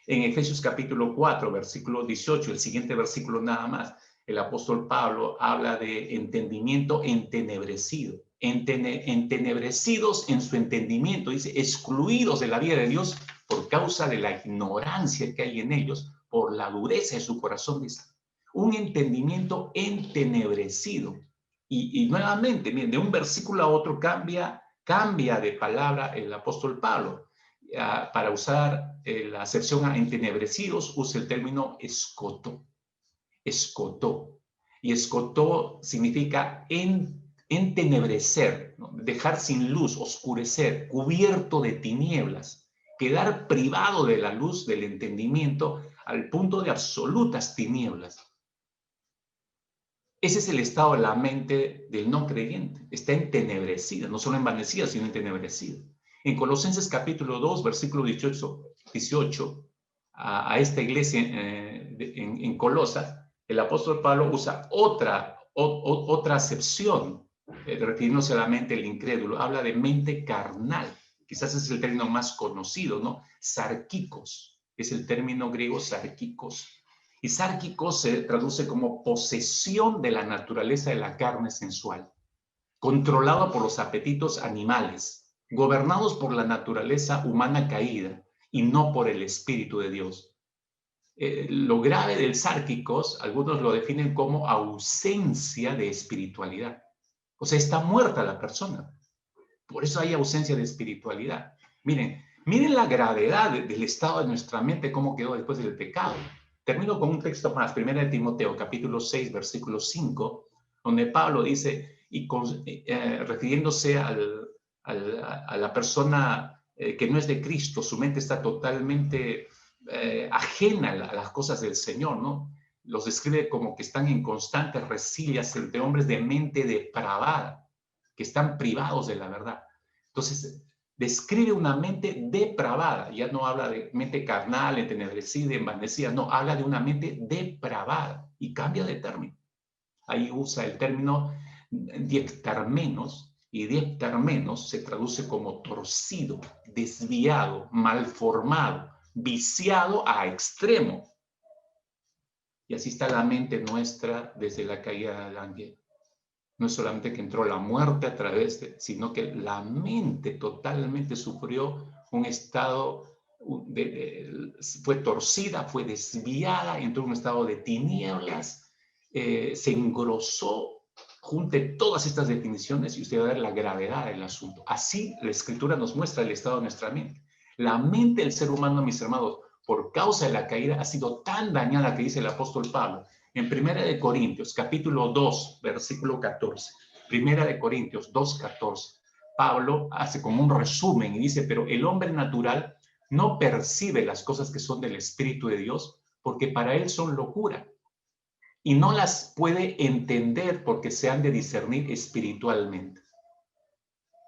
En Efesios capítulo 4, versículo 18, el siguiente versículo nada más, el apóstol Pablo habla de entendimiento entenebrecido. Entenebrecidos en su entendimiento, dice, excluidos de la vida de Dios por causa de la ignorancia que hay en ellos, por la dureza de su corazón. Dice, un entendimiento entenebrecido. Y nuevamente, miren, de un versículo a otro cambia de palabra el apóstol Pablo. Para usar la acepción a entenebrecidos, usa el término escotó. Escotó. Y escotó significa entenebrecer, ¿no? Dejar sin luz, oscurecer, cubierto de tinieblas, quedar privado de la luz del entendimiento al punto de absolutas tinieblas. Ese es el estado de la mente del no creyente. Está entenebrecida, no solo envanecida, sino entenebrecida. En Colosenses capítulo 2, versículo 18 a esta iglesia en Colosa, el apóstol Pablo usa otra acepción, refiriéndose a la mente del incrédulo. Habla de mente carnal. Quizás es el término más conocido, ¿no? Sarkikos, es el término griego sarkikos. Y sárquicos se traduce como posesión de la naturaleza de la carne sensual, controlado por los apetitos animales, gobernados por la naturaleza humana caída y no por el Espíritu de Dios. Lo grave del sárquicos, algunos lo definen como ausencia de espiritualidad. O sea, está muerta la persona. Por eso hay ausencia de espiritualidad. Miren la gravedad del estado de nuestra mente, cómo quedó después del pecado. Termino con un texto más, 1 de Timoteo, capítulo 6, versículo 5, donde Pablo dice, refiriéndose a la persona que no es de Cristo, su mente está totalmente ajena a las cosas del Señor, ¿no? Los describe como que están en constantes resillas entre hombres de mente depravada, que están privados de la verdad. Entonces, describe una mente depravada. Ya no habla de mente carnal, entenebrecida, envanecida. No, habla de una mente depravada y cambia de término. Ahí usa el término diectarmenos, y diectarmenos se traduce como torcido, desviado, malformado, viciado a extremo. Y así está la mente nuestra desde la caída del ángel. No es solamente que entró la muerte a través de, sino que la mente totalmente sufrió un estado, fue torcida, fue desviada, entró en un estado de tinieblas, se engrosó. Junte todas estas definiciones y usted va a ver la gravedad del asunto. Así la Escritura nos muestra el estado de nuestra mente. La mente del ser humano, mis hermanos, por causa de la caída, ha sido tan dañada que dice el apóstol Pablo, en 1 de Corintios, capítulo 2, versículo 14. 1 de Corintios 2, 14. Pablo hace como un resumen y dice, pero el hombre natural no percibe las cosas que son del Espíritu de Dios porque para él son locura y no las puede entender porque se han de discernir espiritualmente.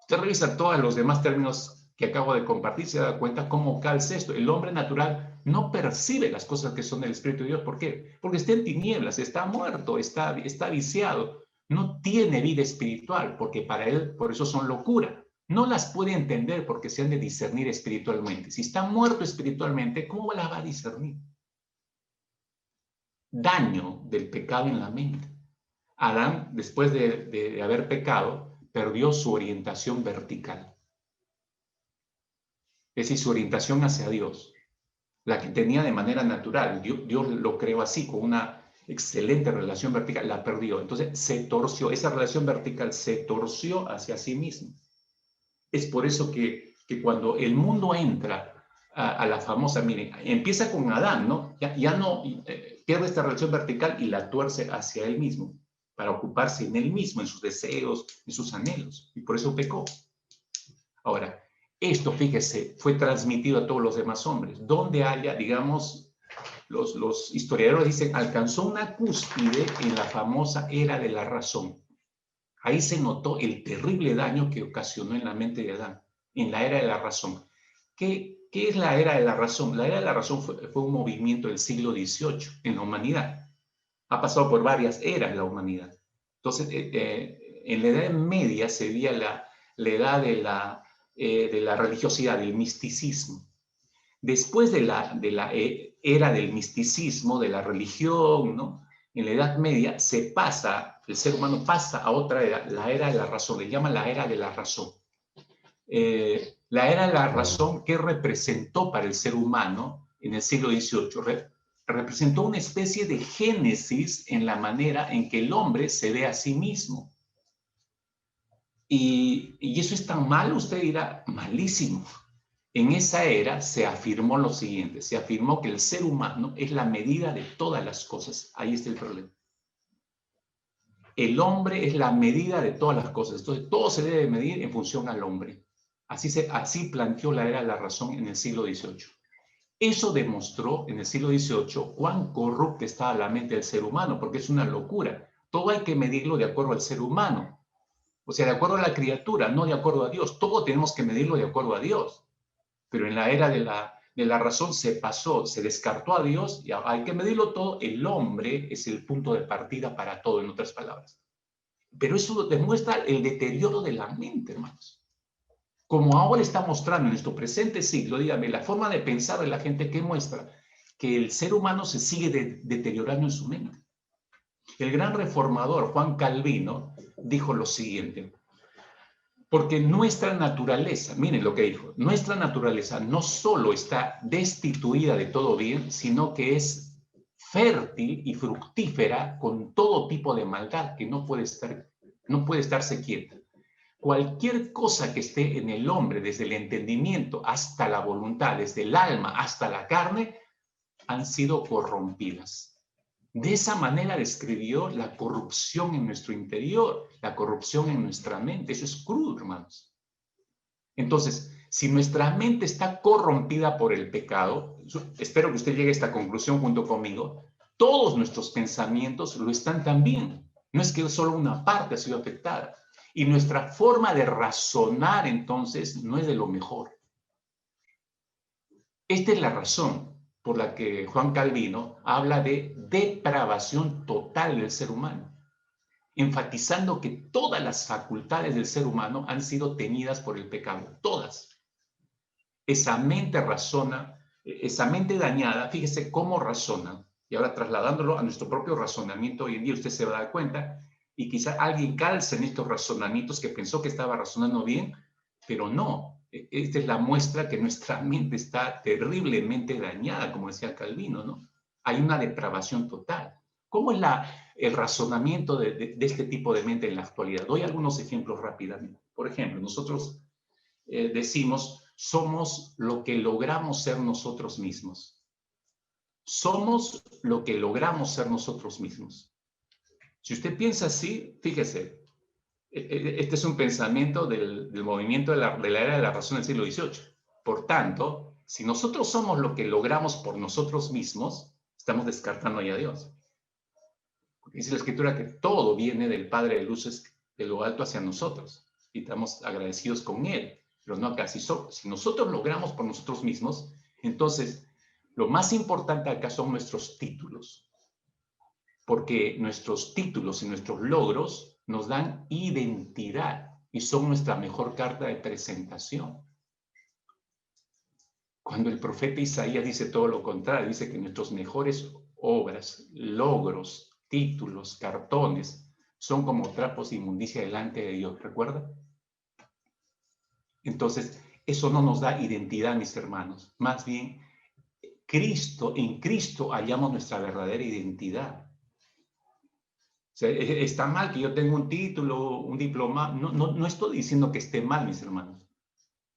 Usted revisa todos los demás términos que acabo de compartir, se da cuenta cómo calza esto. El hombre natural no percibe las cosas que son del Espíritu de Dios. ¿Por qué? Porque está en tinieblas, está muerto, está viciado. No tiene vida espiritual, porque para él, por eso son locura. No las puede entender porque se han de discernir espiritualmente. Si está muerto espiritualmente, ¿cómo la va a discernir? Daño del pecado en la mente. Adán, después de haber pecado, perdió su orientación vertical. Es decir, su orientación hacia Dios, la que tenía de manera natural. Dios lo creó así, con una excelente relación vertical, la perdió. Entonces se torció, esa relación vertical se torció hacia sí mismo. Es por eso que cuando el mundo entra a la famosa, miren, empieza con Adán, ¿no? Ya no pierde esta relación vertical y la tuerce hacia él mismo, para ocuparse en él mismo, en sus deseos, en sus anhelos, y por eso pecó. Ahora, esto, fíjese, fue transmitido a todos los demás hombres. Donde haya, digamos, los historiadores dicen, alcanzó una cúspide en la famosa era de la razón. Ahí se notó el terrible daño que ocasionó en la mente de Adán, en la era de la razón. ¿Qué es la era de la razón? La era de la razón fue un movimiento del siglo XVIII en la humanidad. Ha pasado por varias eras la humanidad. Entonces, en la Edad Media se veía la edad de la religiosidad, del misticismo. Después de la era del misticismo, de la religión, ¿no? En la Edad Media se pasa, el ser humano pasa a otra era, la era de la razón, le llaman la era de la razón. La era de la razón, ¿qué representó para el ser humano en el siglo XVIII? Representó una especie de génesis en la manera en que el hombre se ve a sí mismo. Y eso es tan malo, usted dirá, malísimo. En esa era se afirmó lo siguiente, se afirmó que el ser humano es la medida de todas las cosas. Ahí está el problema. El hombre es la medida de todas las cosas. Entonces, todo se debe medir en función al hombre. Así planteó la era de la razón en el siglo XVIII. Eso demostró en el siglo XVIII cuán corrupta estaba la mente del ser humano, porque es una locura. Todo hay que medirlo de acuerdo al ser humano. O sea, de acuerdo a la criatura, no de acuerdo a Dios. Todo tenemos que medirlo de acuerdo a Dios. Pero en la era de la razón se pasó, se descartó a Dios y hay que medirlo todo. El hombre es el punto de partida para todo, en otras palabras. Pero eso demuestra el deterioro de la mente, hermanos. Como ahora está mostrando en nuestro presente siglo, dígame, la forma de pensar de la gente que muestra que el ser humano se sigue deteriorando en su mente. El gran reformador Juan Calvino dijo lo siguiente: porque nuestra naturaleza, miren lo que dijo, nuestra naturaleza no solo está destituida de todo bien, sino que es fértil y fructífera con todo tipo de maldad que no puede estarse quieta. Cualquier cosa que esté en el hombre, desde el entendimiento hasta la voluntad, desde el alma hasta la carne, han sido corrompidas. De esa manera describió la corrupción en nuestro interior, la corrupción en nuestra mente. Eso es crudo, hermanos. Entonces, si nuestra mente está corrompida por el pecado, espero que usted llegue a esta conclusión junto conmigo, todos nuestros pensamientos lo están también. No es que solo una parte ha sido afectada. Y nuestra forma de razonar, entonces, no es de lo mejor. Esta es la razón por la que Juan Calvino habla de depravación total del ser humano, enfatizando que todas las facultades del ser humano han sido tenidas por el pecado, todas. Esa mente razona, esa mente dañada, fíjese cómo razona, y ahora trasladándolo a nuestro propio razonamiento hoy en día, usted se va a dar cuenta, y quizá alguien calce en estos razonamientos que pensó que estaba razonando bien, pero no. Esta es la muestra que nuestra mente está terriblemente dañada, como decía Calvino, ¿no? Hay una depravación total. ¿Cómo es el razonamiento de este tipo de mente en la actualidad? Doy algunos ejemplos rápidamente. Por ejemplo, nosotros decimos, somos lo que logramos ser nosotros mismos. Somos lo que logramos ser nosotros mismos. Si usted piensa así, fíjese, este es un pensamiento del movimiento de la era de la razón del siglo XVIII. Por tanto, si nosotros somos lo que logramos por nosotros mismos, estamos descartando ya a Dios. Porque dice la Escritura que todo viene del Padre de luces de lo alto hacia nosotros y estamos agradecidos con Él. Pero no acá. Si nosotros logramos por nosotros mismos, entonces lo más importante acá son nuestros títulos. Porque nuestros títulos y nuestros logros nos dan identidad y son nuestra mejor carta de presentación. Cuando el profeta Isaías dice todo lo contrario, dice que nuestras mejores obras, logros, títulos, cartones, son como trapos de inmundicia delante de Dios, ¿recuerda? Entonces, eso no nos da identidad, mis hermanos. Más bien, en Cristo hallamos nuestra verdadera identidad. O sea, está mal que yo tenga un título, un diploma. No estoy diciendo que esté mal, mis hermanos.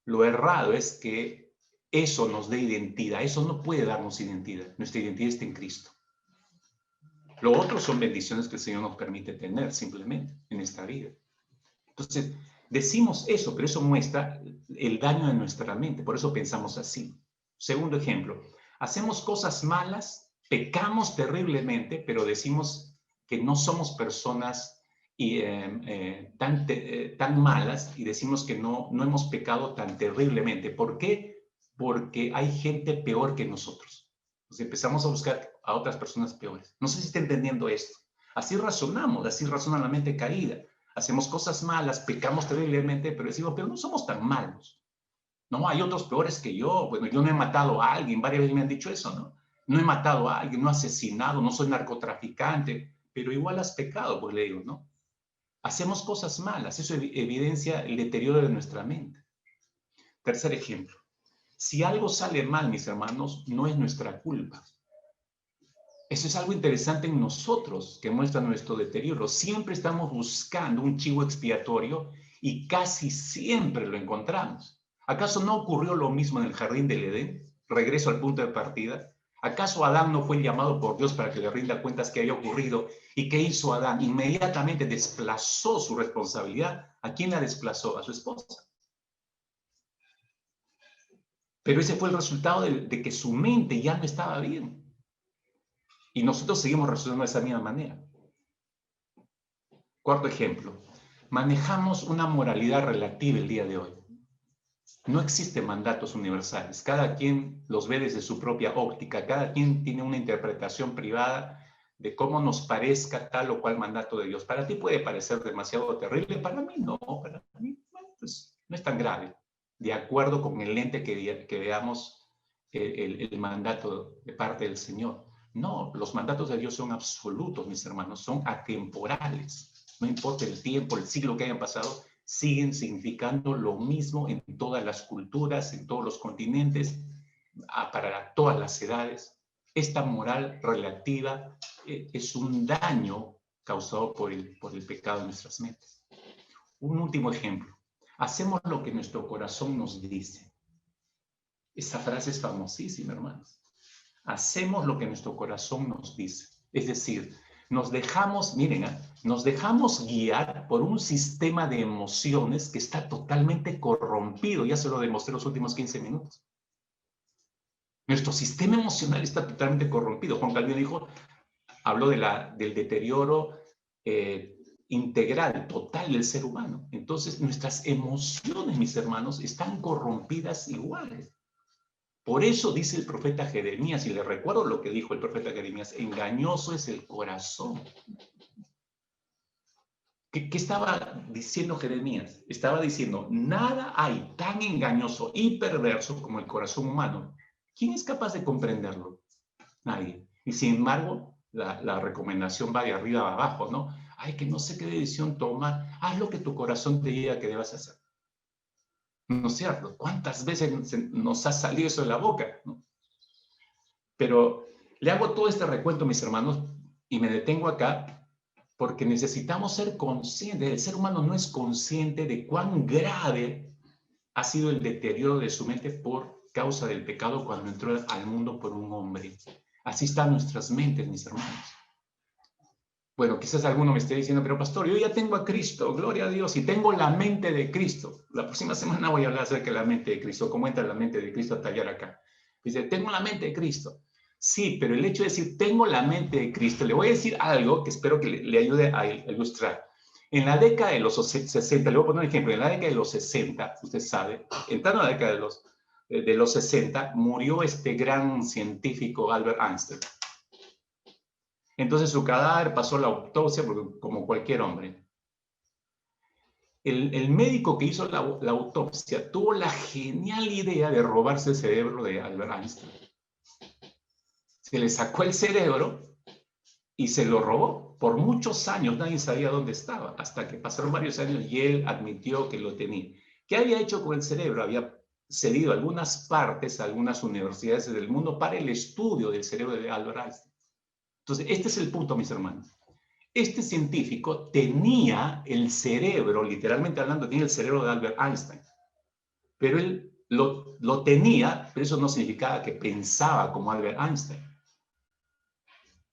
Lo errado es que eso nos dé identidad. Eso no puede darnos identidad. Nuestra identidad está en Cristo. Lo otro son bendiciones que el Señor nos permite tener simplemente en esta vida. Entonces, decimos eso, pero eso muestra el daño de nuestra mente. Por eso pensamos así. Segundo ejemplo, hacemos cosas malas, pecamos terriblemente, pero decimos que no somos personas tan malas y decimos que no hemos pecado tan terriblemente. ¿Por qué? Porque hay gente peor que nosotros. Entonces empezamos a buscar a otras personas peores. No sé si está entendiendo esto. Así razonamos, así razona la mente caída. Hacemos cosas malas, pecamos terriblemente, pero decimos, pero no somos tan malos. No, hay otros peores que yo. Bueno, yo no he matado a alguien, varias veces me han dicho eso, ¿no? No he matado a alguien, no he asesinado, no soy narcotraficante, pero igual has pecado, pues le digo, ¿no? Hacemos cosas malas, eso evidencia el deterioro de nuestra mente. Tercer ejemplo, si algo sale mal, mis hermanos, no es nuestra culpa. Eso es algo interesante en nosotros que muestra nuestro deterioro. Siempre estamos buscando un chivo expiatorio y casi siempre lo encontramos. ¿Acaso no ocurrió lo mismo en el jardín del Edén? Regreso al punto de partida. ¿Acaso Adán no fue llamado por Dios para que le rinda cuentas qué había ocurrido? ¿Y qué hizo Adán? Inmediatamente desplazó su responsabilidad. ¿A quién la desplazó? A su esposa. Pero ese fue el resultado de que su mente ya no estaba bien. Y nosotros seguimos reaccionando de esa misma manera. Cuarto ejemplo. Manejamos una moralidad relativa el día de hoy. No existen mandatos universales. Cada quien los ve desde su propia óptica. Cada quien tiene una interpretación privada de cómo nos parezca tal o cual mandato de Dios. Para ti puede parecer demasiado terrible, para mí no. Para mí pues, no es tan grave. De acuerdo con el lente que veamos el mandato de parte del Señor. No, los mandatos de Dios son absolutos, mis hermanos, son atemporales. No importa el tiempo, el siglo que hayan pasado, siguen significando lo mismo en todas las culturas, en todos los continentes, para todas las edades. Esta moral relativa es un daño causado por el pecado en nuestras mentes. Un último ejemplo. Hacemos lo que nuestro corazón nos dice. Esa frase es famosísima, hermanos. Hacemos lo que nuestro corazón nos dice. Es decir, nos dejamos, miren, nos dejamos guiar por un sistema de emociones que está totalmente corrompido. Ya se lo demostré los últimos 15 minutos. Nuestro sistema emocional está totalmente corrompido. Juan Calvino dijo, habló del deterioro integral, total del ser humano. Entonces, nuestras emociones, mis hermanos, están corrompidas igual. Por eso dice el profeta Jeremías, y le recuerdo lo que dijo el profeta Jeremías, engañoso es el corazón. ¿Qué estaba diciendo Jeremías? Estaba diciendo, nada hay tan engañoso y perverso como el corazón humano. ¿Quién es capaz de comprenderlo? Nadie. Y sin embargo, la recomendación va de arriba a abajo, ¿no? Ay, que no sé qué decisión tomar. Haz lo que tu corazón te diga que debas hacer. ¿No es cierto? ¿Cuántas veces nos ha salido eso de la boca? ¿No? Pero le hago todo este recuento, mis hermanos, y me detengo acá porque necesitamos ser conscientes. El ser humano no es consciente de cuán grave ha sido el deterioro de su mente por causa del pecado cuando entró al mundo por un hombre. Así están nuestras mentes, mis hermanos. Bueno, quizás alguno me esté diciendo, pero pastor, yo ya tengo a Cristo, gloria a Dios, y tengo la mente de Cristo. La próxima semana voy a hablar acerca de la mente de Cristo, cómo entra la mente de Cristo a tallar acá. Dice, tengo la mente de Cristo. Sí, pero el hecho de decir, tengo la mente de Cristo, le voy a decir algo que espero que le ayude a ilustrar. En la década de los 60, le voy a poner un ejemplo, en la década de los 60, usted sabe, entrando en la década de los 60, murió este gran científico Albert Einstein. Entonces su cadáver pasó la autopsia como cualquier hombre. El médico que hizo la autopsia tuvo la genial idea de robarse el cerebro de Albert Einstein. Se le sacó el cerebro y se lo robó. Por muchos años nadie sabía dónde estaba, hasta que pasaron varios años y él admitió que lo tenía. ¿Qué había hecho con el cerebro? Había cedido algunas partes a algunas universidades del mundo para el estudio del cerebro de Albert Einstein. Entonces, este es el punto, mis hermanos. Este científico tenía el cerebro, literalmente hablando, tenía el cerebro de Albert Einstein. Pero él lo tenía, pero eso no significaba que pensaba como Albert Einstein,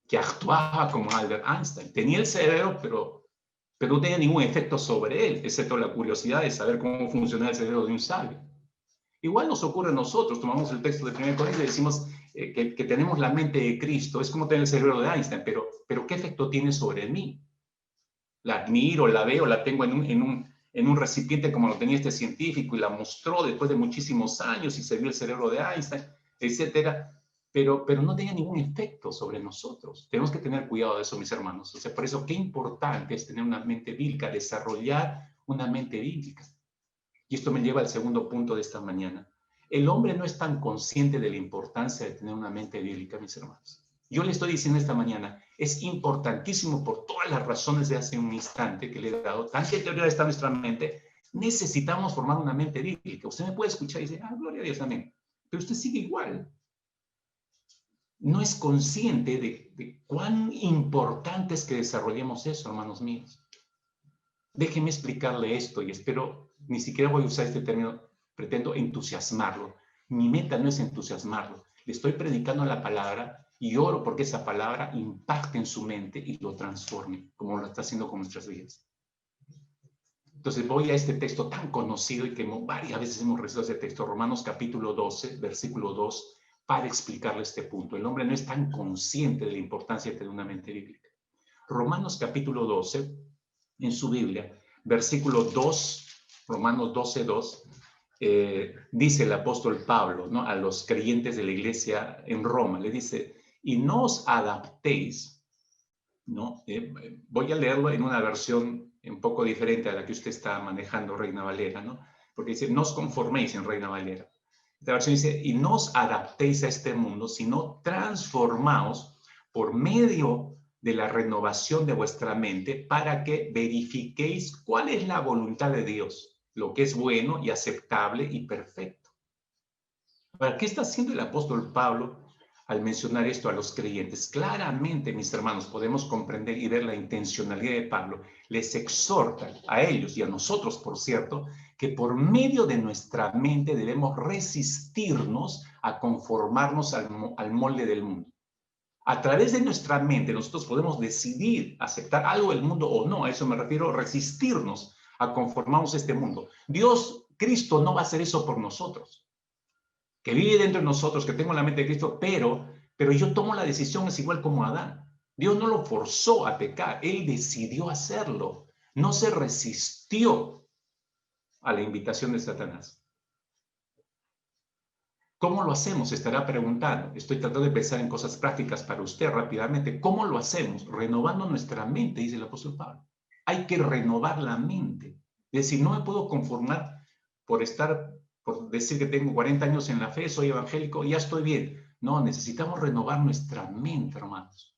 que actuaba como Albert Einstein. Tenía el cerebro, pero no tenía ningún efecto sobre él, excepto la curiosidad de saber cómo funciona el cerebro de un sabio. Igual nos ocurre a nosotros, tomamos el texto de 1 Corintios y decimos que tenemos la mente de Cristo, es como tener el cerebro de Einstein, pero ¿qué efecto tiene sobre mí? La admiro, la veo, la tengo en un recipiente como lo tenía este científico y la mostró después de muchísimos años y se vio el cerebro de Einstein, etcétera, pero no tenía ningún efecto sobre nosotros. Tenemos que tener cuidado de eso, mis hermanos. O sea, por eso qué importante es tener una mente bíblica, desarrollar una mente bíblica. Y esto me lleva al segundo punto de esta mañana. El hombre no es tan consciente de la importancia de tener una mente bíblica, mis hermanos. Yo le estoy diciendo esta mañana, es importantísimo por todas las razones de hace un instante que le he dado, tan deteriorada está nuestra mente, necesitamos formar una mente bíblica. Usted me puede escuchar y decir, gloria a Dios, amén. Pero usted sigue igual. No es consciente de cuán importante es que desarrollemos eso, hermanos míos. Déjeme explicarle esto y espero, ni siquiera voy a usar este término, pretendo entusiasmarlo. Mi meta no es entusiasmarlo. Le estoy predicando la palabra y oro porque esa palabra impacte en su mente y lo transforme, como lo está haciendo con nuestras vidas. Entonces voy a este texto tan conocido y que varias veces hemos rezado ese texto, Romanos capítulo 12, versículo 2, para explicarle este punto. El hombre no es tan consciente de la importancia de tener una mente bíblica. Romanos capítulo 12, en su Biblia, versículo 2, Romanos 12, 2, dice el apóstol Pablo, ¿no?, a los creyentes de la iglesia en Roma, le dice, y no os adaptéis, ¿no? Voy a leerlo en una versión un poco diferente a la que usted está manejando, Reina Valera, ¿no? Porque dice, no os conforméis en Reina Valera. Esta versión dice, y no os adaptéis a este mundo, sino transformaos por medio de la renovación de vuestra mente para que verifiquéis cuál es la voluntad de Dios, lo que es bueno y aceptable y perfecto. ¿Para qué está haciendo el apóstol Pablo al mencionar esto a los creyentes? Claramente, mis hermanos, podemos comprender y ver la intencionalidad de Pablo. Les exhorta a ellos y a nosotros, por cierto, que por medio de nuestra mente debemos resistirnos a conformarnos al molde del mundo. A través de nuestra mente nosotros podemos decidir aceptar algo del mundo o no. A eso me refiero, resistirnos a conformarnos a este mundo. Dios, Cristo, no va a hacer eso por nosotros. Que vive dentro de nosotros, que tengo la mente de Cristo, pero yo tomo la decisión, es igual como Adán. Dios no lo forzó a pecar, él decidió hacerlo. No se resistió a la invitación de Satanás. ¿Cómo lo hacemos? Se estará preguntando. Estoy tratando de pensar en cosas prácticas para usted rápidamente. ¿Cómo lo hacemos? Renovando nuestra mente, dice el apóstol Pablo. Hay que renovar la mente. Es decir, no me puedo conformar por decir que tengo 40 años en la fe, soy evangélico, ya estoy bien. No, necesitamos renovar nuestra mente, hermanos.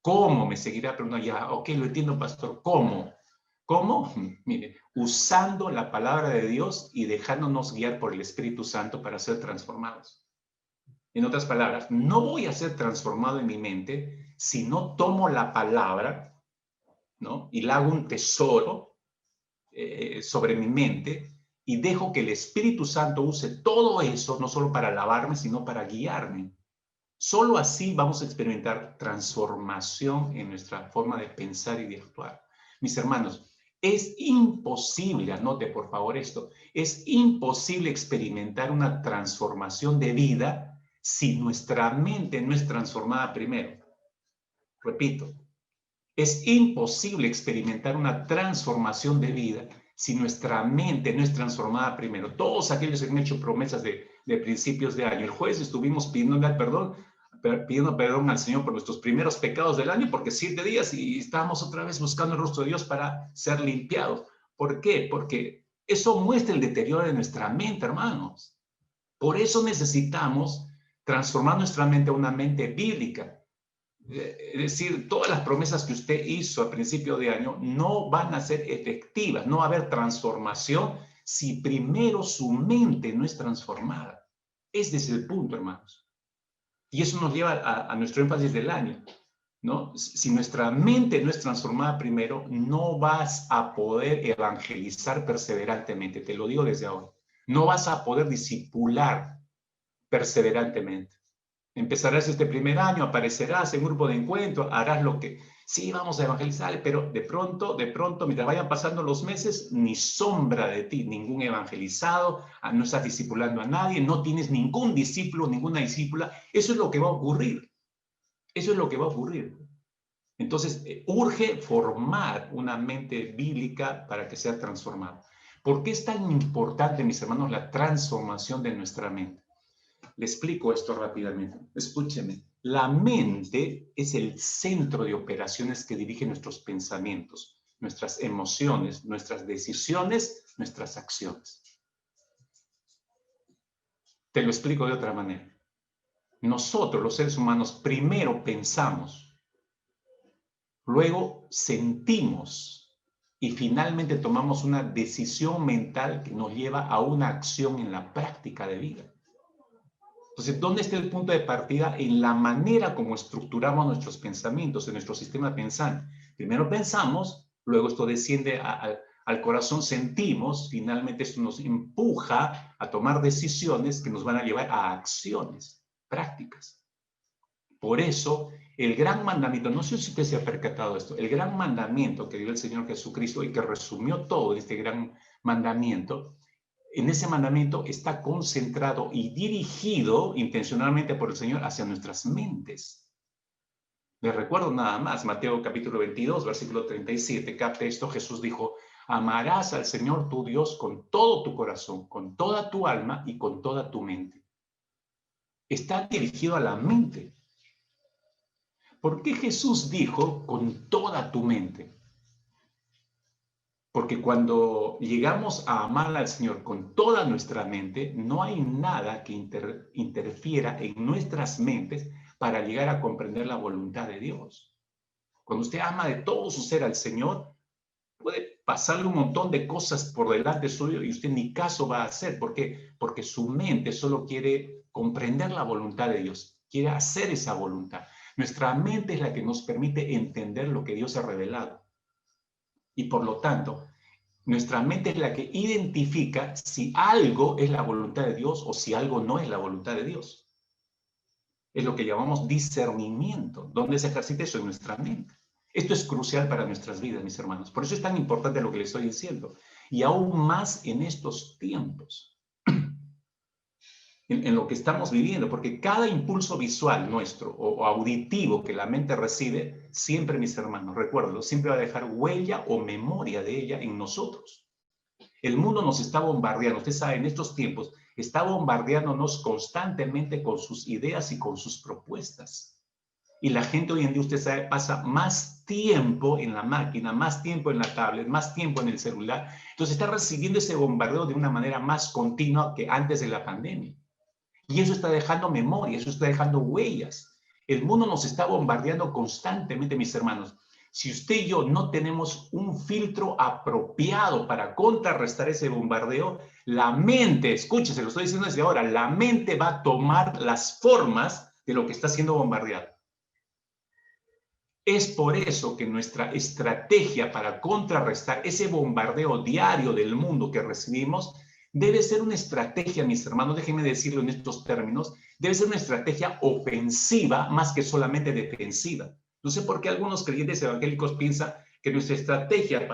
¿Cómo? Me seguirá preguntando. Ya, ok, lo entiendo, pastor. ¿Cómo? ¿Cómo? Mire, usando la palabra de Dios y dejándonos guiar por el Espíritu Santo para ser transformados. En otras palabras, no voy a ser transformado en mi mente si no tomo la palabra, ¿no?, y la hago un tesoro sobre mi mente y dejo que el Espíritu Santo use todo eso, no solo para alabarme, sino para guiarme. Solo así vamos a experimentar transformación en nuestra forma de pensar y de actuar. Mis hermanos, es imposible, anote por favor esto, es imposible experimentar una transformación de vida si nuestra mente no es transformada primero. Repito, es imposible experimentar una transformación de vida si nuestra mente no es transformada primero. Todos aquellos que han hecho promesas de principios de año, el jueves estuvimos pidiendo perdón al Señor por nuestros primeros pecados del año, porque 7 días y estábamos otra vez buscando el rostro de Dios para ser limpiados. ¿Por qué? Porque eso muestra el deterioro de nuestra mente, hermanos. Por eso necesitamos transformar nuestra mente a una mente bíblica. Es decir, todas las promesas que usted hizo a principio de año no van a ser efectivas, no va a haber transformación si primero su mente no es transformada. Ese es el punto, hermanos. Y eso nos lleva a nuestro énfasis del año, ¿no? Si nuestra mente no es transformada primero, no vas a poder evangelizar perseverantemente. Te lo digo desde ahora. No vas a poder discipular perseverantemente. Empezarás este primer año, aparecerás en un grupo de encuentro, harás lo que, sí, vamos a evangelizar, pero de pronto, mientras vayan pasando los meses, ni sombra de ti, ningún evangelizado, no estás discipulando a nadie, no tienes ningún discípulo, ninguna discípula. Eso es lo que va a ocurrir. Eso es lo que va a ocurrir. Entonces, urge formar una mente bíblica para que sea transformada. ¿Por qué es tan importante, mis hermanos, la transformación de nuestra mente? Le explico esto rápidamente. Escúcheme. La mente es el centro de operaciones que dirige nuestros pensamientos, nuestras emociones, nuestras decisiones, nuestras acciones. Te lo explico de otra manera. Nosotros, los seres humanos, primero pensamos, luego sentimos y finalmente tomamos una decisión mental que nos lleva a una acción en la práctica de vida. Entonces, ¿dónde está el punto de partida? En la manera como estructuramos nuestros pensamientos, en nuestro sistema pensante. Primero pensamos, luego esto desciende al corazón, sentimos, finalmente esto nos empuja a tomar decisiones que nos van a llevar a acciones. prácticas. Por eso, el gran mandamiento, no sé si usted se ha percatado de esto, el gran mandamiento que dio el Señor Jesucristo y que resumió todo este gran mandamiento, en ese mandamiento está concentrado y dirigido intencionalmente por el Señor hacia nuestras mentes. Les recuerdo nada más, Mateo capítulo 22, versículo 37, capte esto, Jesús dijo, amarás al Señor tu Dios con todo tu corazón, con toda tu alma y con toda tu mente. Está dirigido a la mente. ¿Por qué Jesús dijo con toda tu mente? Porque cuando llegamos a amar al Señor con toda nuestra mente, no hay nada que interfiera en nuestras mentes para llegar a comprender la voluntad de Dios. Cuando usted ama de todo su ser al Señor, puede pasarle un montón de cosas por delante suyo y usted ni caso va a hacer. ¿Por qué? Porque su mente solo quiere comprender la voluntad de Dios, quiere hacer esa voluntad. Nuestra mente es la que nos permite entender lo que Dios ha revelado. Y por lo tanto, nuestra mente es la que identifica si algo es la voluntad de Dios o si algo no es la voluntad de Dios. Es lo que llamamos discernimiento. ¿Dónde se ejercita eso? En nuestra mente. Esto es crucial para nuestras vidas, mis hermanos. Por eso es tan importante lo que les estoy diciendo. Y aún más en estos tiempos. En lo que estamos viviendo, porque cada impulso visual nuestro o auditivo que la mente recibe, siempre, mis hermanos, recuérdalo, siempre va a dejar huella o memoria de ella en nosotros. El mundo nos está bombardeando, usted sabe, en estos tiempos, está bombardeándonos constantemente con sus ideas y con sus propuestas. Y la gente hoy en día, usted sabe, pasa más tiempo en la máquina, más tiempo en la tablet, más tiempo en el celular. Entonces está recibiendo ese bombardeo de una manera más continua que antes de la pandemia. Y eso está dejando memoria, eso está dejando huellas. El mundo nos está bombardeando constantemente, mis hermanos. Si usted y yo no tenemos un filtro apropiado para contrarrestar ese bombardeo, la mente, escúchese, lo estoy diciendo desde ahora, la mente va a tomar las formas de lo que está siendo bombardeado. Es por eso que nuestra estrategia para contrarrestar ese bombardeo diario del mundo que recibimos debe ser una estrategia, mis hermanos, déjenme decirlo en estos términos, debe ser una estrategia ofensiva más que solamente defensiva. No sé por qué algunos creyentes evangélicos piensan que nuestra estrategia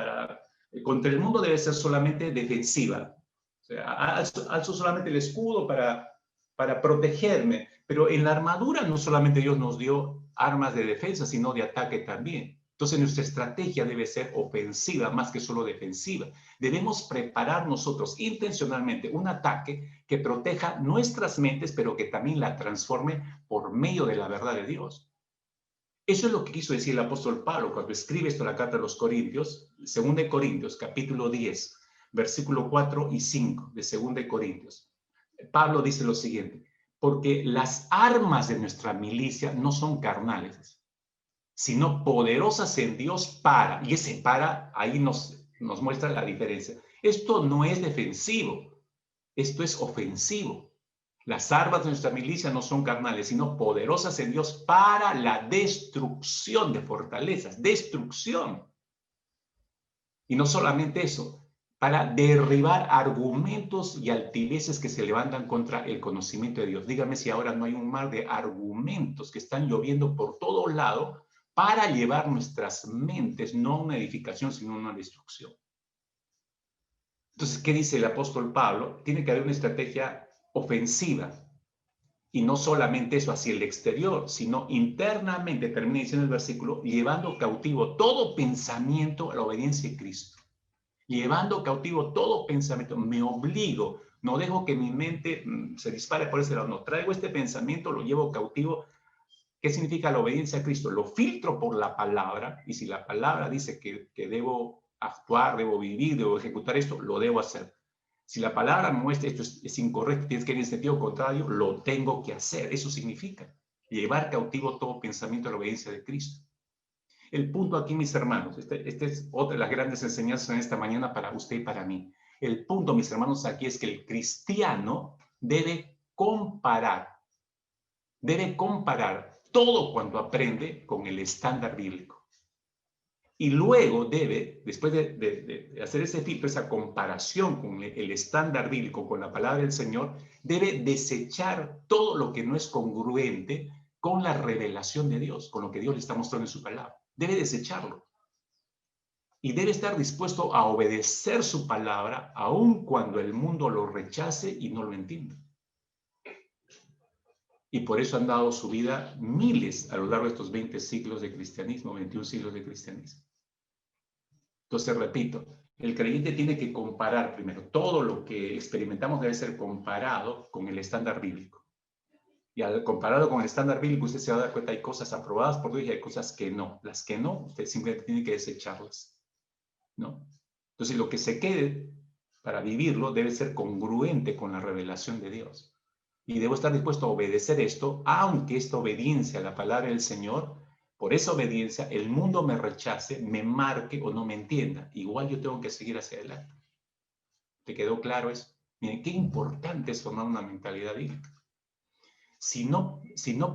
contra el mundo debe ser solamente defensiva. O sea, alzo solamente el escudo para protegerme, pero en la armadura no solamente Dios nos dio armas de defensa, sino de ataque también. Entonces nuestra estrategia debe ser ofensiva más que solo defensiva. Debemos preparar nosotros intencionalmente un ataque que proteja nuestras mentes, pero que también la transforme por medio de la verdad de Dios. Eso es lo que quiso decir el apóstol Pablo cuando escribe esto en la carta a los Corintios, 2 Corintios, capítulo 10, versículo 4 y 5 de 2 Corintios. Pablo dice lo siguiente, porque las armas de nuestra milicia no son carnales, sino poderosas en Dios para, y ese para, ahí nos muestra la diferencia. Esto no es defensivo, esto es ofensivo. Las armas de nuestra milicia no son carnales, sino poderosas en Dios para la destrucción de fortalezas, destrucción. Y no solamente eso, para derribar argumentos y altiveces que se levantan contra el conocimiento de Dios. Dígame si ahora no hay un mar de argumentos que están lloviendo por todo lado para llevar nuestras mentes, no a una edificación, sino a una destrucción. Entonces, ¿qué dice el apóstol Pablo? Tiene que haber una estrategia ofensiva. Y no solamente eso hacia el exterior, sino internamente, termina diciendo el versículo, llevando cautivo todo pensamiento a la obediencia de Cristo. Llevando cautivo todo pensamiento, me obligo, no dejo que mi mente se dispare por ese lado, no, traigo este pensamiento, lo llevo cautivo. ¿Qué significa la obediencia a Cristo? Lo filtro por la palabra, y si la palabra dice que debo actuar, debo vivir, debo ejecutar esto, lo debo hacer. Si la palabra me muestra esto es incorrecto, tienes que ir en sentido contrario, lo tengo que hacer. Eso significa llevar cautivo todo pensamiento a la obediencia de Cristo. El punto aquí, mis hermanos, esta es otra de las grandes enseñanzas en esta mañana para usted y para mí. El punto, mis hermanos, aquí es que el cristiano debe comparar todo cuanto aprende con el estándar bíblico. Y luego debe, después de hacer ese filtro, esa comparación con el estándar bíblico, con la palabra del Señor, debe desechar todo lo que no es congruente con la revelación de Dios, con lo que Dios le está mostrando en su palabra. Debe desecharlo. Y debe estar dispuesto a obedecer su palabra, aun cuando el mundo lo rechace y no lo entienda. Y por eso han dado su vida miles a lo largo de estos 20 siglos de cristianismo, 21 siglos de cristianismo. Entonces, repito, el creyente tiene que comparar primero. Todo lo que experimentamos debe ser comparado con el estándar bíblico. Y al compararlo con el estándar bíblico, usted se va a dar cuenta, hay cosas aprobadas por Dios y hay cosas que no. Las que no, usted simplemente tiene que desecharlas, ¿no? Entonces, lo que se quede para vivirlo debe ser congruente con la revelación de Dios. Y debo estar dispuesto a obedecer esto, aunque esta obediencia a la palabra del Señor, por esa obediencia, el mundo me rechace, me marque o no me entienda. Igual yo tengo que seguir hacia adelante. ¿Te quedó claro eso? Miren, qué importante es formar una mentalidad bíblica. Si no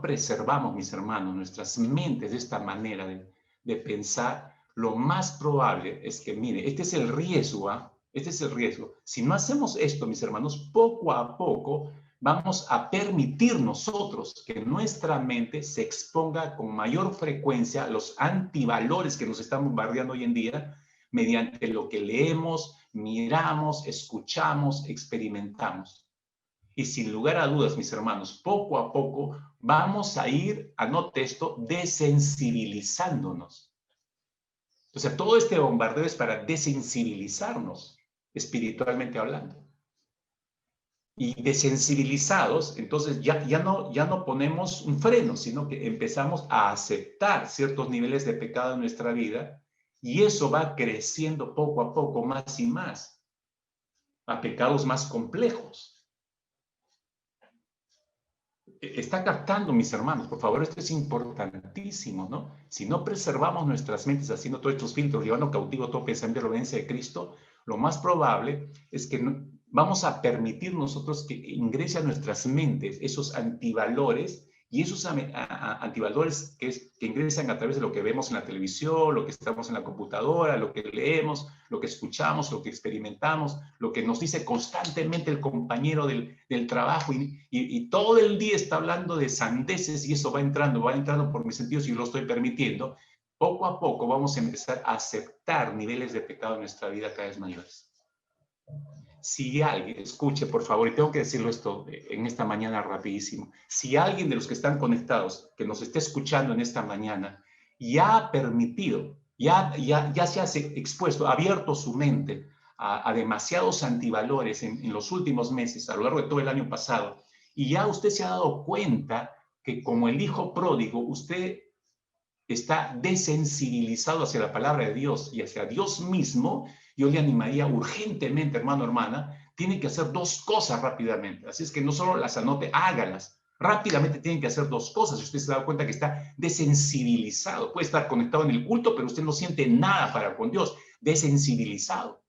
preservamos, mis hermanos, nuestras mentes de esta manera de pensar, lo más probable es que, mire, este es el riesgo, ¿ah? Este es el riesgo. Si no hacemos esto, mis hermanos, poco a poco vamos a permitir nosotros que nuestra mente se exponga con mayor frecuencia a los antivalores que nos están bombardeando hoy en día mediante lo que leemos, miramos, escuchamos, experimentamos. Y sin lugar a dudas, mis hermanos, poco a poco vamos a ir, anote esto, desensibilizándonos. O sea, todo este bombardeo es para desensibilizarnos, espiritualmente hablando. Y desensibilizados, entonces ya no ponemos un freno, sino que empezamos a aceptar ciertos niveles de pecado en nuestra vida y eso va creciendo poco a poco más y más a pecados más complejos. Está captando, mis hermanos, por favor, esto es importantísimo, ¿no? Si no preservamos nuestras mentes haciendo todos estos filtros, llevando cautivo todo pensamiento de la obediencia de Cristo, lo más probable es que vamos a permitir nosotros que ingresen a nuestras mentes esos antivalores y esos antivalores que ingresan a través de lo que vemos en la televisión, lo que estamos en la computadora, lo que leemos, lo que escuchamos, lo que experimentamos, lo que nos dice constantemente el compañero del trabajo y todo el día está hablando de sandeces y eso va entrando por mis sentidos y lo estoy permitiendo. Poco a poco vamos a empezar a aceptar niveles de pecado en nuestra vida cada vez mayores. Si alguien, escuche por favor, y tengo que decirlo esto en esta mañana rapidísimo, si alguien de los que están conectados, que nos esté escuchando en esta mañana, ya ha permitido, ya se ha expuesto, ha abierto su mente a demasiados antivalores en los últimos meses, a lo largo de todo el año pasado, y ya usted se ha dado cuenta que como el hijo pródigo, usted está desensibilizado hacia la palabra de Dios y hacia Dios mismo, yo le animaría urgentemente, hermano, hermana, tiene que hacer dos cosas rápidamente. Así es que no solo las anote, hágalas. Rápidamente tienen que hacer dos cosas. Usted se da cuenta que está desensibilizado. Puede estar conectado en el culto, pero usted no siente nada para con Dios. Desensibilizado.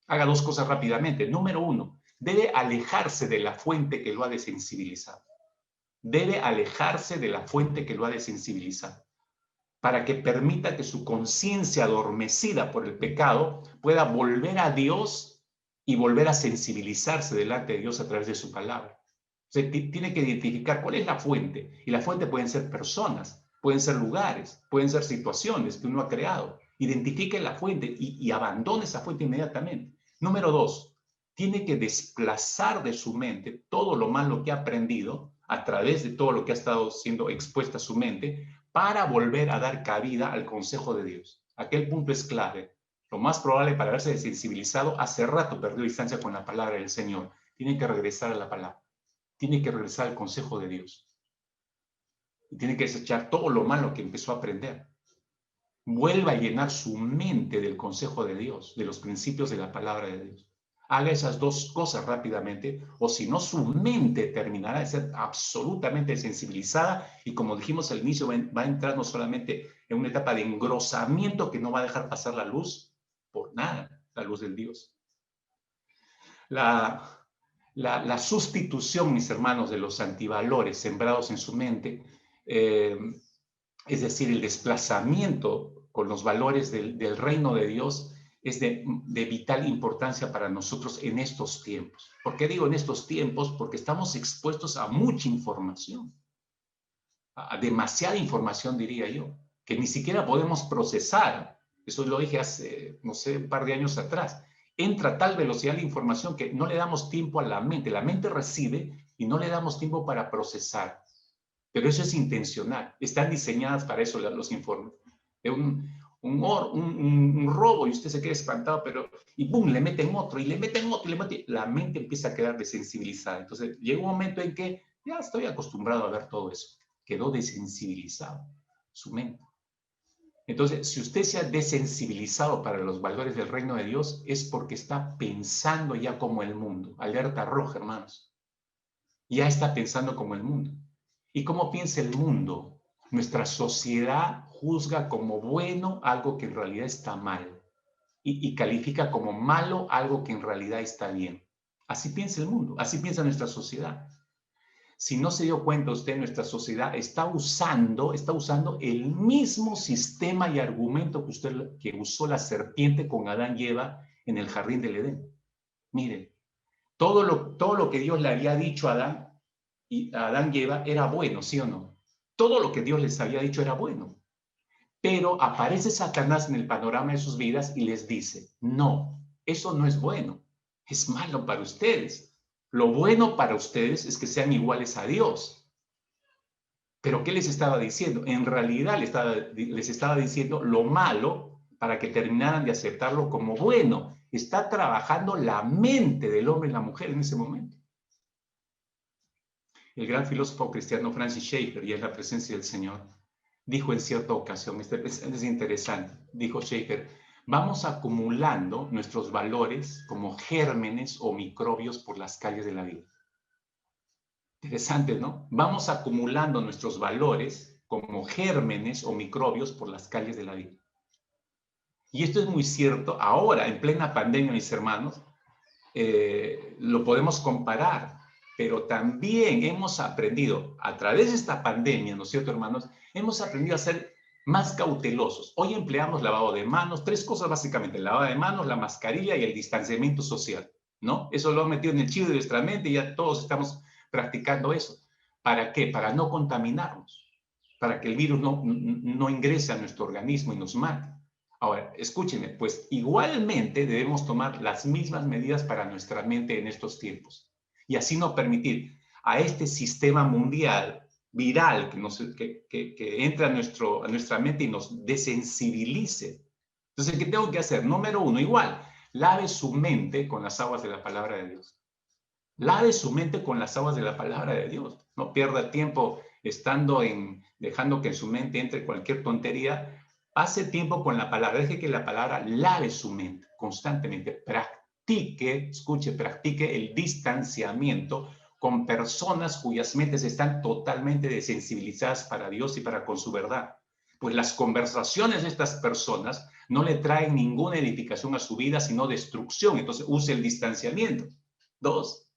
Haga dos cosas rápidamente. Número uno, debe alejarse de la fuente que lo ha desensibilizado. Debe alejarse de la fuente que lo ha desensibilizado, para que permita que su conciencia adormecida por el pecado pueda volver a Dios y volver a sensibilizarse delante de Dios a través de su palabra. O sea, tiene que identificar cuál es la fuente. Y la fuente pueden ser personas, pueden ser lugares, pueden ser situaciones que uno ha creado. Identifique la fuente y abandone esa fuente inmediatamente. Número dos, tiene que desplazar de su mente todo lo malo que ha aprendido a través de todo lo que ha estado siendo expuesta a su mente, para volver a dar cabida al consejo de Dios. Aquel punto es clave. Lo más probable para haberse desensibilizado, hace rato perdió distancia con la palabra del Señor. Tiene que regresar a la palabra. Tiene que regresar al consejo de Dios. Y tiene que desechar todo lo malo que empezó a aprender. Vuelva a llenar su mente del consejo de Dios, de los principios de la palabra de Dios. Haga esas dos cosas rápidamente, o si no, su mente terminará de ser absolutamente sensibilizada y, como dijimos al inicio, va a entrar no solamente en una etapa de engrosamiento que no va a dejar pasar la luz por nada, la luz del Dios. La sustitución, mis hermanos, de los antivalores sembrados en su mente, es decir, el desplazamiento con los valores del reino de Dios es de vital importancia para nosotros en estos tiempos. ¿Por qué digo en estos tiempos? Porque estamos expuestos a mucha información, a demasiada información, diría yo, que ni siquiera podemos procesar. Eso lo dije hace, no sé, un par de años atrás. Entra a tal velocidad la información que no le damos tiempo a la mente. La mente recibe y no le damos tiempo para procesar. Pero eso es intencional. Están diseñadas para eso los informes. De un robo y usted se queda espantado, pero y ¡pum! Le meten otro y le meten otro y le meten. La mente empieza a quedar desensibilizada. Entonces llega un momento en que ya estoy acostumbrado a ver todo eso. Quedó desensibilizado su mente. Entonces, si usted se ha desensibilizado para los valores del reino de Dios, es porque está pensando ya como el mundo. Alerta roja, hermanos. Ya está pensando como el mundo. ¿Y cómo piensa el mundo? Nuestra sociedad juzga como bueno algo que en realidad está mal y califica como malo algo que en realidad está bien. Así piensa el mundo, así piensa nuestra sociedad. Si no se dio cuenta usted, nuestra sociedad está usando el mismo sistema y argumento que usó la serpiente con Adán y Eva en el jardín del Edén. Mire, todo lo que Dios le había dicho a Adán y Eva era bueno, ¿sí o no? Todo lo que Dios les había dicho era bueno. Pero aparece Satanás en el panorama de sus vidas y les dice, no, eso no es bueno, es malo para ustedes. Lo bueno para ustedes es que sean iguales a Dios. Pero ¿qué les estaba diciendo? En realidad les estaba diciendo lo malo para que terminaran de aceptarlo como bueno. Está trabajando la mente del hombre y la mujer en ese momento. El gran filósofo cristiano Francis Schaeffer, y en la presencia del Señor, dijo en cierta ocasión, es interesante, dijo Schaeffer, vamos acumulando nuestros valores como gérmenes o microbios por las calles de la vida. Interesante, ¿no? Vamos acumulando nuestros valores como gérmenes o microbios por las calles de la vida. Y esto es muy cierto ahora, en plena pandemia, mis hermanos, lo podemos comparar, pero también hemos aprendido, a través de esta pandemia, ¿no es cierto, hermanos? Hemos aprendido a ser más cautelosos. Hoy empleamos lavado de manos, 3 cosas básicamente, el lavado de manos, la mascarilla y el distanciamiento social, ¿no? Eso lo han metido en el chip de nuestra mente y ya todos estamos practicando eso. ¿Para qué? Para no contaminarnos, para que el virus no ingrese a nuestro organismo y nos mate. Ahora, escúchenme, pues igualmente debemos tomar las mismas medidas para nuestra mente en estos tiempos y así no permitir a este sistema mundial viral que entra a nuestra mente y nos desensibilice. Entonces, ¿qué tengo que hacer? Número 1, igual, lave su mente con las aguas de la palabra de Dios. Lave su mente con las aguas de la palabra de Dios. No pierda tiempo dejando que en su mente entre cualquier tontería. Pase tiempo con la palabra, deje que la palabra lave su mente constantemente. Practique el distanciamiento con personas cuyas mentes están totalmente desensibilizadas para Dios y con su verdad. Pues las conversaciones de estas personas no le traen ninguna edificación a su vida, sino destrucción. Entonces, use el distanciamiento. 2.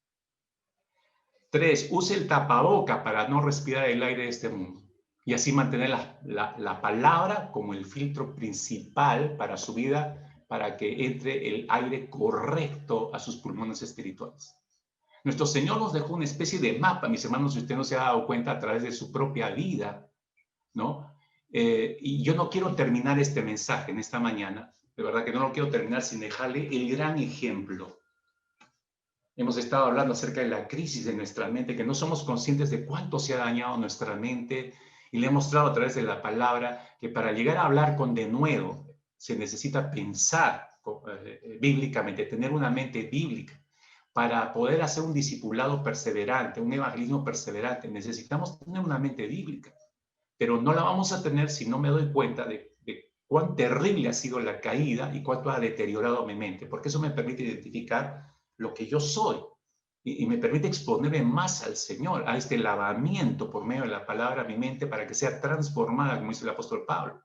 3, use el tapaboca para no respirar el aire de este mundo y así mantener la palabra como el filtro principal para su vida, para que entre el aire correcto a sus pulmones espirituales. Nuestro Señor nos dejó una especie de mapa, mis hermanos, si usted no se ha dado cuenta a través de su propia vida, ¿no? Y yo no quiero terminar este mensaje en esta mañana, de verdad que no lo quiero terminar sin dejarle el gran ejemplo. Hemos estado hablando acerca de la crisis de nuestra mente, que no somos conscientes de cuánto se ha dañado nuestra mente, y le he mostrado a través de la palabra que para llegar a hablar con denuedo se necesita pensar bíblicamente, tener una mente bíblica. Para poder hacer un discipulado perseverante, un evangelismo perseverante, necesitamos tener una mente bíblica, pero no la vamos a tener si no me doy cuenta de cuán terrible ha sido la caída y cuánto ha deteriorado mi mente, porque eso me permite identificar lo que yo soy y me permite exponerme más al Señor, a este lavamiento por medio de la palabra a mi mente para que sea transformada, como dice el apóstol Pablo,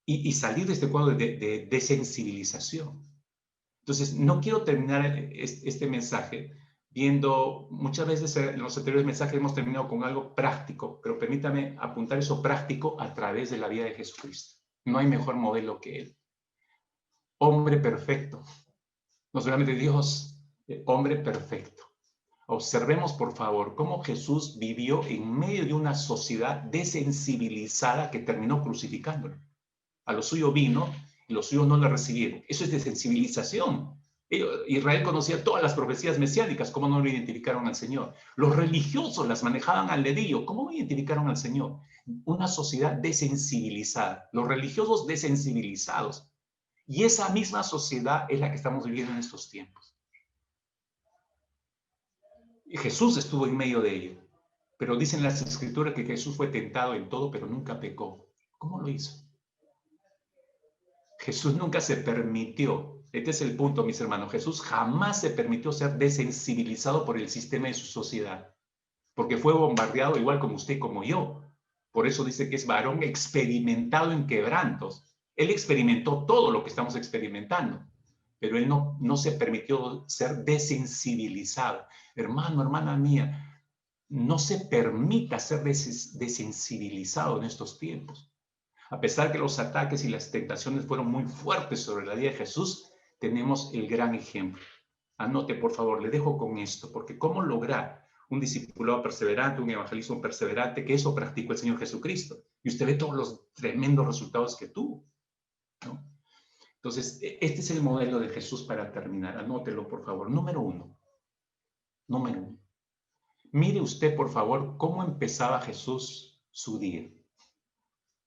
y salir de este cuadro de desensibilización. Entonces, no quiero terminar este mensaje viendo, muchas veces en los anteriores mensajes hemos terminado con algo práctico, pero permítame apuntar eso práctico a través de la vida de Jesucristo. No hay mejor modelo que él. Hombre perfecto. No solamente Dios, hombre perfecto. Observemos, por favor, cómo Jesús vivió en medio de una sociedad desensibilizada que terminó crucificándolo. A lo suyo vino y los suyos no le recibieron. Eso es desensibilización. Israel conocía todas las profecías mesiánicas, ¿cómo no lo identificaron al Señor? Los religiosos las manejaban al dedillo, ¿cómo no identificaron al Señor? Una sociedad desensibilizada, los religiosos desensibilizados. Y esa misma sociedad es la que estamos viviendo en estos tiempos. Y Jesús estuvo en medio de ello, pero dicen las Escrituras que Jesús fue tentado en todo, pero nunca pecó. ¿Cómo lo hizo? Jesús nunca se permitió, este es el punto, mis hermanos, Jesús jamás se permitió ser desensibilizado por el sistema de su sociedad, porque fue bombardeado igual como usted y como yo. Por eso dice que es varón experimentado en quebrantos. Él experimentó todo lo que estamos experimentando, pero él no se permitió ser desensibilizado. Hermano, hermana mía, no se permita ser desensibilizado en estos tiempos. A pesar que los ataques y las tentaciones fueron muy fuertes sobre la vida de Jesús, tenemos el gran ejemplo. Anote, por favor, le dejo con esto, porque ¿cómo lograr un discipulado perseverante, un evangelismo perseverante? Que eso practicó el Señor Jesucristo. Y usted ve todos los tremendos resultados que tuvo, ¿no? Entonces, este es el modelo de Jesús para terminar. Anótelo, por favor. Número uno. Mire usted, por favor, cómo empezaba Jesús su día.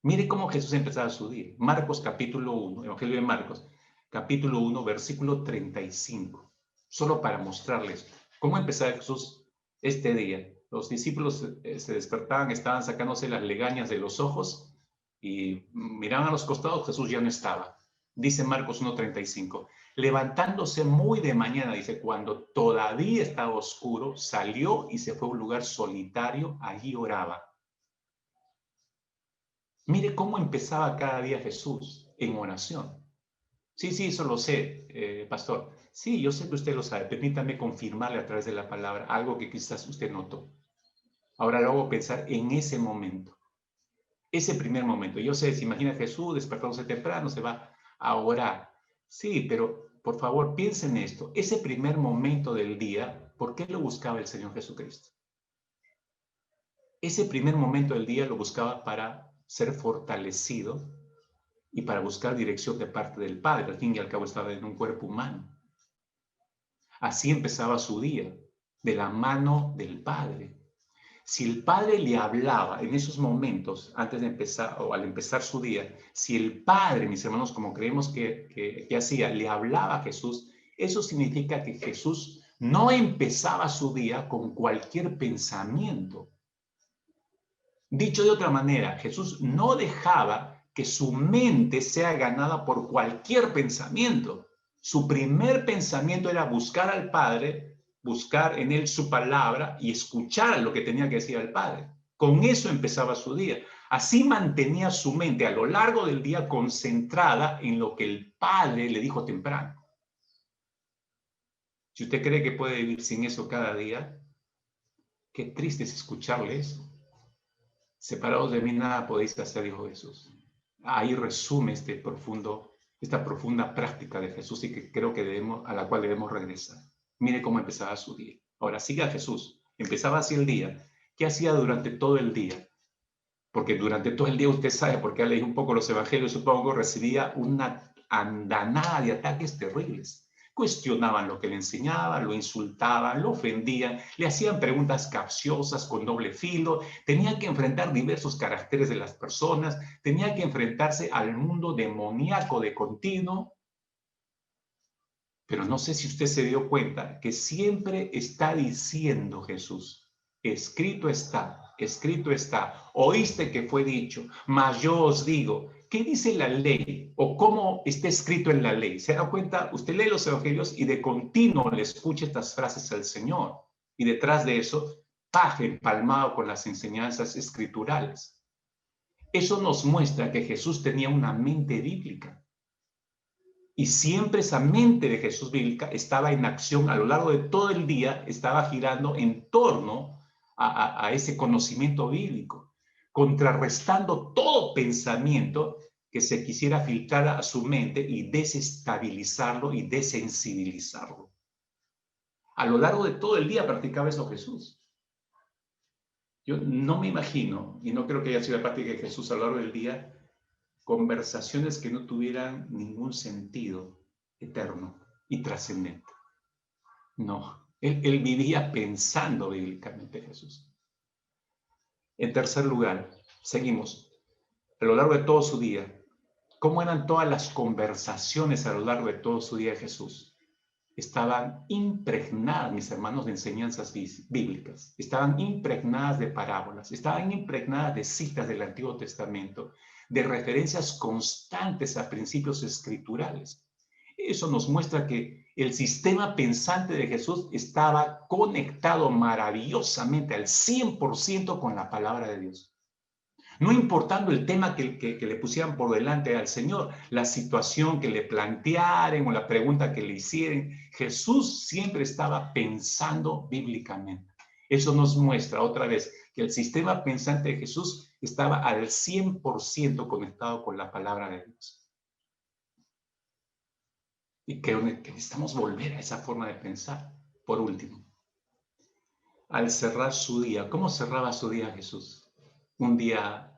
Mire cómo Jesús empezaba su día. Marcos capítulo 1, Evangelio de Marcos, capítulo 1, versículo 35. Solo para mostrarles cómo empezaba Jesús este día. Los discípulos se despertaban, estaban sacándose las legañas de los ojos y miraban a los costados, Jesús ya no estaba. Dice Marcos 1:35. Levantándose muy de mañana, dice, cuando todavía estaba oscuro, salió y se fue a un lugar solitario, allí oraba. Mire cómo empezaba cada día Jesús en oración. Sí, eso lo sé, pastor. Sí, yo sé que usted lo sabe. Permítame confirmarle a través de la palabra algo que quizás usted notó. Ahora lo hago pensar en ese momento, ese primer momento. Yo sé, se imagina Jesús despertándose temprano, se va a orar. Sí, pero por favor, piensen en esto. Ese primer momento del día, ¿por qué lo buscaba el Señor Jesucristo? Ese primer momento del día lo buscaba para ser fortalecido y para buscar dirección de parte del Padre. Al fin y al cabo estaba en un cuerpo humano. Así empezaba su día, de la mano del Padre. Si el Padre le hablaba en esos momentos, antes de empezar o al empezar su día, si el Padre, mis hermanos, como creemos que hacía, le hablaba a Jesús, eso significa que Jesús no empezaba su día con cualquier pensamiento. Dicho de otra manera, Jesús no dejaba que su mente sea ganada por cualquier pensamiento. Su primer pensamiento era buscar al Padre, buscar en él su palabra y escuchar lo que tenía que decir al Padre. Con eso empezaba su día. Así mantenía su mente a lo largo del día concentrada en lo que el Padre le dijo temprano. Si usted cree que puede vivir sin eso cada día, qué triste es escucharle eso. Separados de mí nada podéis hacer, dijo Jesús. Ahí resume esta profunda práctica de Jesús y que creo que a la cual debemos regresar. Mire cómo empezaba su día. Ahora siga Jesús. Empezaba así el día. ¿Qué hacía durante todo el día? Porque durante todo el día usted sabe, porque ha leído un poco los evangelios, supongo, recibía una andanada de ataques terribles. Cuestionaban lo que le enseñaba, lo insultaban, lo ofendían, le hacían preguntas capciosas con doble filo, tenía que enfrentar diversos caracteres de las personas, tenía que enfrentarse al mundo demoníaco de continuo. Pero no sé si usted se dio cuenta que siempre está diciendo Jesús, escrito está, oíste que fue dicho, mas yo os digo. ¿Qué dice la ley o cómo está escrito en la ley? ¿Se da cuenta? Usted lee los evangelios y de continuo le escucha estas frases al Señor. Y detrás de eso, paje empalmado con las enseñanzas escriturales. Eso nos muestra que Jesús tenía una mente bíblica. Y siempre esa mente de Jesús bíblica estaba en acción a lo largo de todo el día, estaba girando en torno a ese conocimiento bíblico, contrarrestando todo pensamiento que se quisiera filtrar a su mente y desestabilizarlo y desensibilizarlo. A lo largo de todo el día practicaba eso Jesús. Yo no me imagino, y no creo que haya sido la práctica de Jesús a lo largo del día, conversaciones que no tuvieran ningún sentido eterno y trascendente. No, él vivía pensando bíblicamente Jesús. En tercer lugar, seguimos. A lo largo de todo su día, ¿cómo eran todas las conversaciones a lo largo de todo su día de Jesús? Estaban impregnadas, mis hermanos, de enseñanzas bíblicas. Estaban impregnadas de parábolas. Estaban impregnadas de citas del Antiguo Testamento, de referencias constantes a principios escriturales. Eso nos muestra que el sistema pensante de Jesús estaba conectado maravillosamente al 100% con la palabra de Dios. No importando el tema que le pusieran por delante al Señor, la situación que le plantearen o la pregunta que le hicieran, Jesús siempre estaba pensando bíblicamente. Eso nos muestra otra vez que el sistema pensante de Jesús estaba al 100% conectado con la palabra de Dios. Y creo que necesitamos volver a esa forma de pensar. Por último, al cerrar su día, ¿cómo cerraba su día Jesús? Un día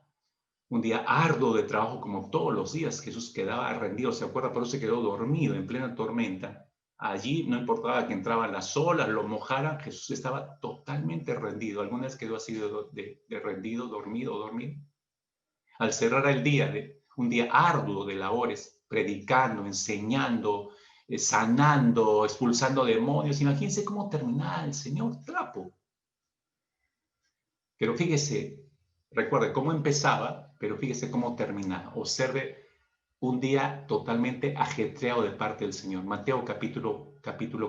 arduo de trabajo como todos los días. Jesús quedaba rendido, ¿se acuerda? Por eso se quedó dormido en plena tormenta. Allí no importaba que entraban las olas, lo mojaran, Jesús estaba totalmente rendido. ¿Alguna vez quedó así de rendido, dormido? Al cerrar el día, un día arduo de labores, predicando, enseñando, sanando, expulsando demonios, imagínense cómo terminaba el Señor trapo. Pero fíjese, recuerde cómo empezaba, pero fíjese cómo terminaba. Observe un día totalmente ajetreado de parte del Señor. Mateo capítulo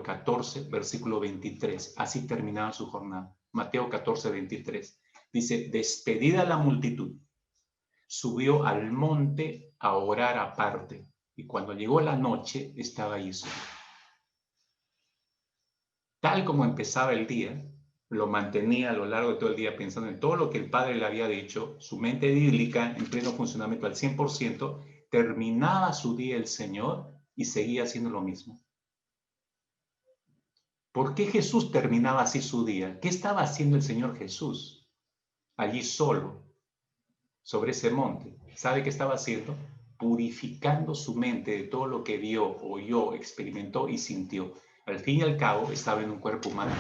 14, versículo 23. Así terminaba su jornada. Mateo 14, 23. Dice, despedida la multitud, subió al monte a orar aparte. Y cuando llegó la noche, estaba allí solo. Tal como empezaba el día, lo mantenía a lo largo de todo el día pensando en todo lo que el Padre le había dicho, su mente bíblica en pleno funcionamiento al 100%, terminaba su día el Señor y seguía haciendo lo mismo. ¿Por qué Jesús terminaba así su día? ¿Qué estaba haciendo el Señor Jesús allí solo, sobre ese monte? ¿Sabe qué estaba haciendo? Purificando su mente de todo lo que vio, oyó, experimentó y sintió. Al fin y al cabo, estaba en un cuerpo humano,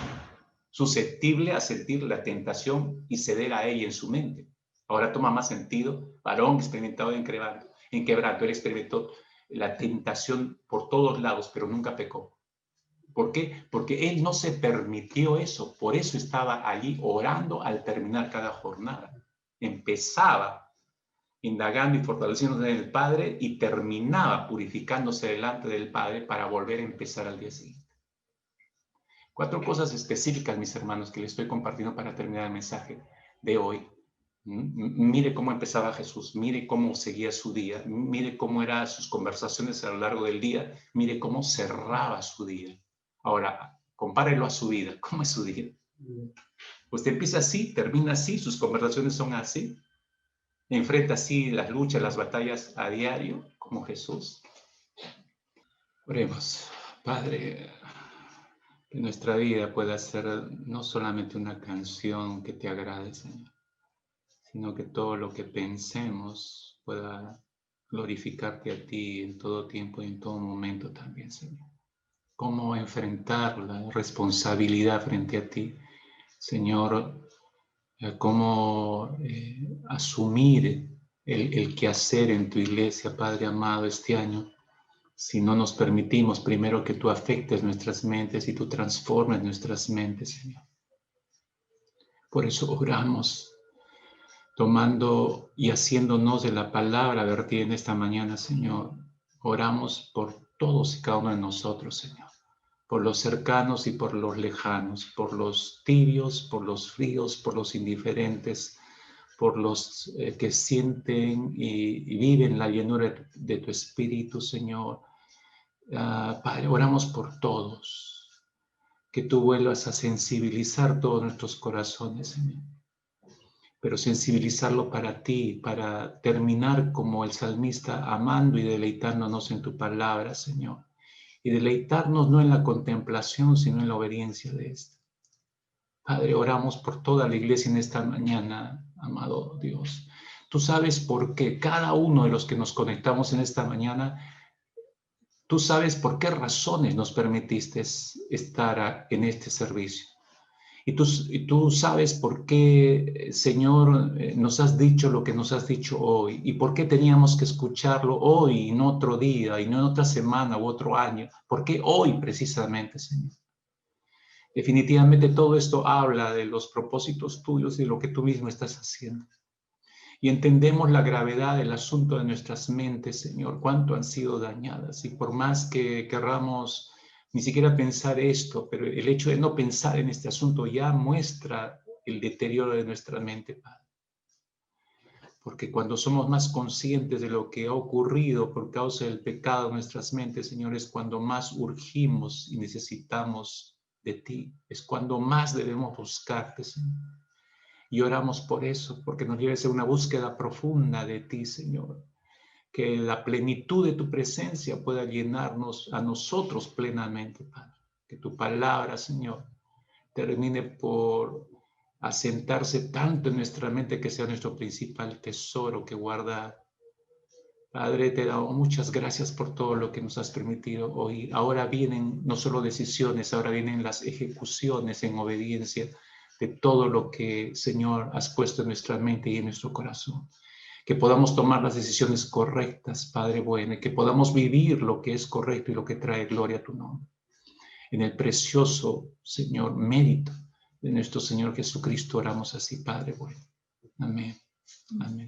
susceptible a sentir la tentación y ceder a ella en su mente. Ahora toma más sentido, varón experimentado en quebranto, él experimentó la tentación por todos lados, pero nunca pecó. ¿Por qué? Porque él no se permitió eso, por eso estaba allí orando al terminar cada jornada. Empezaba indagando y fortaleciéndose en el Padre y terminaba purificándose delante del Padre para volver a empezar al día siguiente. 4 cosas específicas, mis hermanos, que les estoy compartiendo para terminar el mensaje de hoy. Mire cómo empezaba Jesús, mire cómo seguía su día, mire cómo eran sus conversaciones a lo largo del día, mire cómo cerraba su día. Ahora, compárelo a su vida. ¿Cómo es su día? Usted empieza así, termina así, sus conversaciones son así, enfrenta así las luchas, las batallas a diario, como Jesús. Oremos. Padre, que nuestra vida pueda ser no solamente una canción que te agrade, Señor, sino que todo lo que pensemos pueda glorificarte a ti en todo tiempo y en todo momento también, Señor. Cómo enfrentar la responsabilidad frente a ti, Señor, cómo asumir el quehacer en tu iglesia, Padre amado, este año. Si no nos permitimos primero que tú afectes nuestras mentes y tú transformes nuestras mentes, Señor. Por eso oramos, tomando y haciéndonos de la palabra vertida en esta mañana, Señor. Oramos por todos y cada uno de nosotros, Señor. Por los cercanos y por los lejanos, por los tibios, por los fríos, por los indiferentes, por los que sienten y viven la llenura de tu Espíritu, Señor. Padre, oramos por todos, que tú vuelvas a sensibilizar todos nuestros corazones, Señor. pero sensibilizarlo para ti, para terminar como el salmista, amando y deleitándonos en tu palabra, Señor. Y deleitarnos no en la contemplación, sino en la obediencia de esta. Padre, oramos por toda la iglesia en esta mañana, amado Dios. Tú sabes por qué cada uno de los que nos conectamos en esta mañana, tú sabes por qué razones nos permitiste estar en este servicio. Y tú sabes por qué, Señor, nos has dicho lo que nos has dicho hoy y por qué teníamos que escucharlo hoy y no otro día y no en otra semana u otro año. ¿Por qué hoy precisamente, Señor? Definitivamente todo esto habla de los propósitos tuyos y de lo que tú mismo estás haciendo. Y entendemos la gravedad del asunto de nuestras mentes, Señor, cuánto han sido dañadas. Y por más que querramos ni siquiera pensar esto, pero el hecho de no pensar en este asunto ya muestra el deterioro de nuestra mente, Padre. Porque cuando somos más conscientes de lo que ha ocurrido por causa del pecado en nuestras mentes, Señor, es cuando más urgimos y necesitamos de ti. Es cuando más debemos buscarte, Señor. Y oramos por eso, porque nos lleves a una búsqueda profunda de ti, Señor. Que la plenitud de tu presencia pueda llenarnos a nosotros plenamente, Padre. Que tu palabra, Señor, termine por asentarse tanto en nuestra mente que sea nuestro principal tesoro que guardar. Padre, te damos muchas gracias por todo lo que nos has permitido hoy. Ahora vienen no solo decisiones, ahora vienen las ejecuciones en obediencia de todo lo que, Señor, has puesto en nuestra mente y en nuestro corazón. Que podamos tomar las decisiones correctas, Padre bueno, y que podamos vivir lo que es correcto y lo que trae gloria a tu nombre. En el precioso, Señor, mérito de nuestro Señor Jesucristo oramos así, Padre bueno. Amén. Amén.